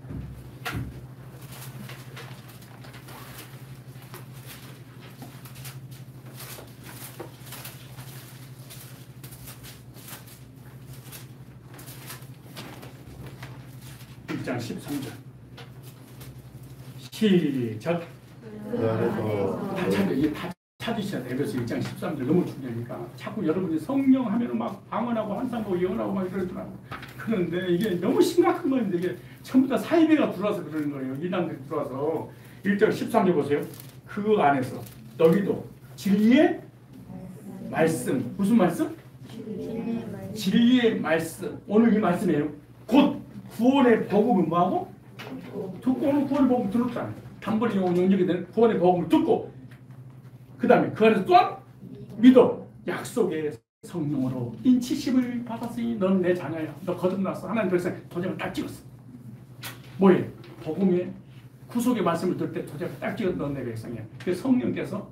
장 13절 시작. 다 찾으셔야 돼요. 그래서 1장 13절 너무 중요하니까 자꾸 여러분이 성령 하면은 막 방언하고 환상하고 예언하고 막 이러더라고. 그런데 이게 너무 심각한 건데 이게 전부 다 사이비가 들어와서 그러는 거예요. 이단들이 들어와서 1장 13절 보세요. 그 안에서 너희도 진리의 말씀, 무슨 말씀? 진리의 말씀. 오늘 이 말씀이에요. 곧 구원의 복음을 뭐하고? 듣고 오늘 구원의 복음을 들었잖아요. 단번에 영역이 되는 구원의 복음을 듣고 그 다음에 그 안에서 또한 믿어. 약속의 성령으로 인치심을 받았으니 넌 내 자녀야. 너 거듭났어. 하나님 백성 도장을 딱 찍었어. 뭐예요? 복음의 구속의 말씀을 들을 때 도장을 딱 찍었어. 넌 내 백성이야. 그래서 성령께서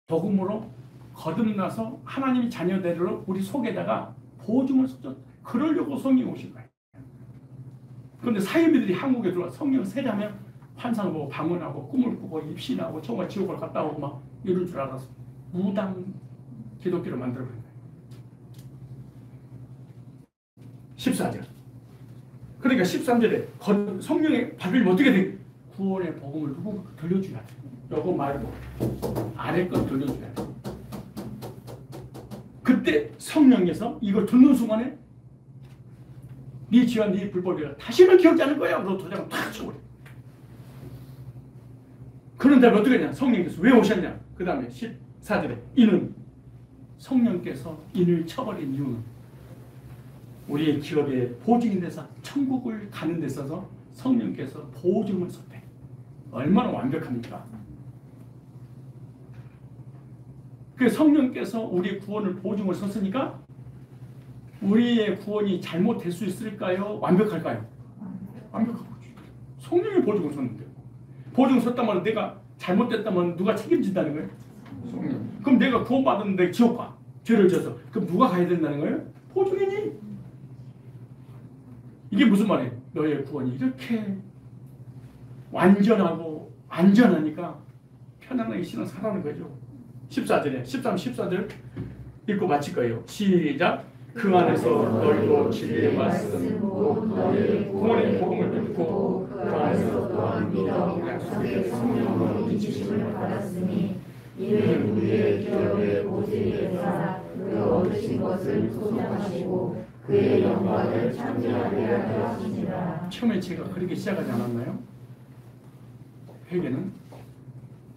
복음으로 거듭나서 하나님의 자녀들을 우리 속에다가 보증을 써줬다. 그러려고 성령이 오신 거예요. 그런데 사이비들이 한국에 들어와 성령 세례하면 환상을 보고 방언하고 꿈을 꾸고 입신하고 정말 지옥을 갔다 오고 막 이럴 줄 알았어. 무당 기독교로 만들어버린 거예요. 14절. 그러니까 13절에 성령의 받으면 어떻게 돼? 구원의 복음을 누구 들려줘야 돼. 요거 말고 아래 건 들려줘야 돼. 그때 성령께서 이걸 듣는 순간에 네 죄와 네 불법이라 다시는 기억지 않을 거야. 너 도장을 탁 쳐버려. 그런 다음에 어떻게 하냐? 성령께서 왜 오셨냐? 그 다음에 14절에 이는 성령께서 인을 쳐버린 이유는 우리의 기업에 보증이 돼서 천국을 가는 데 있어서 성령께서 보증을 썼대. 얼마나 완벽합니까? 그 성령께서 우리의 구원을 보증을 썼으니까 우리의 구원이 잘못될 수 있을까요? 완벽할까요? 완벽하고 성령이 보증을 썼는데 보증을 썼다면 내가 잘못됐다면 누가 책임진다는 거예요? 성령. 그럼 내가 구원받았는데 지옥 가. 죄를 져서. 그럼 누가 가야 된다는 거예요? 보증이니. 이게 무슨 말이에요? 너의 구원이 이렇게 완전하고 안전하니까 편안하게 신앙 살아가는 거죠. 14절에 13, 14절 읽고 마칠 거예요. 시작. 그 안에서 너희도 진리의 말씀 구원의 복음을 듣고 그 안에서 또한 믿어 약속의 성령으로 인치심을 받았으니 이는 우리의 기업의 보증이 되사 그 얻으신 것을 소명하시고 그의 영광을 찬미하게 하려 하시니라. 처음에 제가 그렇게 시작하지 않았나요? 회개는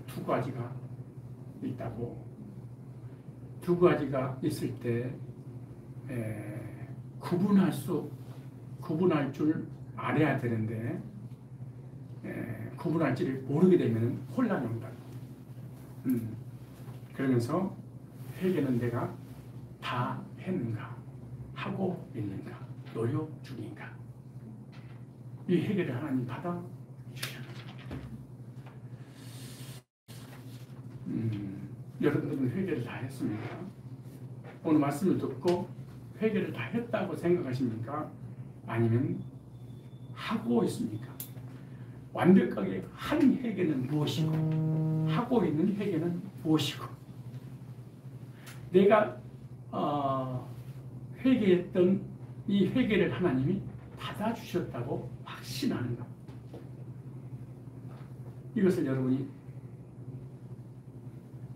두 가지가 있다고. 두 가지가 있을 때 구분할 줄 알아야 되는데 구분할 줄을 모르게 되면 혼란이 온다. 그러면서 회개는 내가 다 했는가, 하고 있는가, 노력 중인가. 이 회개를 하나님 받아 주셔야 여러분들은 회개를 다 했습니까? 오늘 말씀을 듣고 회개를 다 했다고 생각하십니까? 아니면 하고 있습니까? 완벽하게 한 회개는 무엇이고 하고 있는 회개는 무엇이고 내가 회개했던 이 회개를 하나님이 받아주셨다고 확신하는가? 이것을 여러분이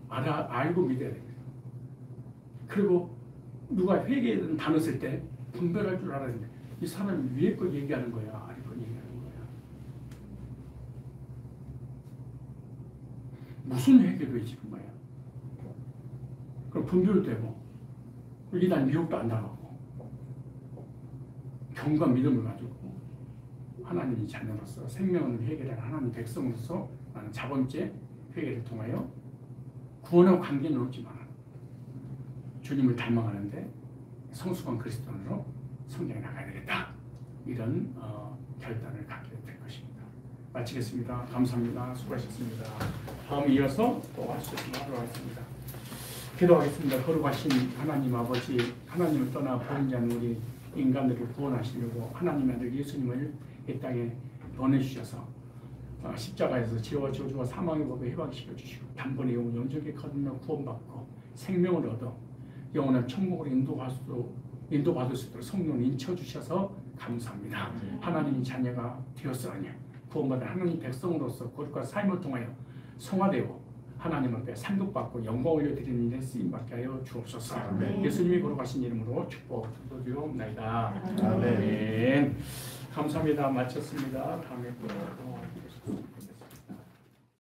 알고 믿어야 됩니다. 그리고 누가 회개에 단어 쓸 때 분별할 줄 알아야 됩니다. 이 사람이 위에 거 얘기하는 거야, 아래 거 얘기하는 거야. 무슨 회개도 지금 거야. 그럼 분별되고 이날 미혹도 안 당하고 경과 믿음을 가지고 하나님이 자녀로서 생명을 회개를 하나님 백성으로서 나는 자번째 회개를 통하여 구원하고 관계는 없지만 주님을 닮아가는데 성숙한 그리스도인으로 성장해 나가야 되겠다. 이런 결단을 갖게 될 것입니다. 마치겠습니다. 감사합니다. 수고하셨습니다. 다음 이어서 또 할 수 있으면 하도록 하겠습니다. 기도하겠습니다. 거룩하신 하나님 아버지, 하나님을 떠나 보이지 않는 우리 인간들을 구원하시려고 하나님의 아들 예수님을 이 땅에 보내주셔서 십자가에서 죄와 저주와 사망의 법에 해방시켜 주시고 단번에 영혼 영적에 거듭나 구원받고 생명을 얻어 영원한 천국으로 인도받을 수 있도록 성령을 인쳐주셔서 감사합니다. 하나님의 자녀가 되었으니 구원받은 하나님 백성으로서 거룩과 삶을 통하여 성화되고 하나님 앞에 상급받고 영광 올려드리는 일에 쓰임받게 하여 주옵소서. 예수님이 거룩하신 이름으로 축복 드리옵나이다. 아멘. 감사합니다. 마쳤습니다. 다음에 또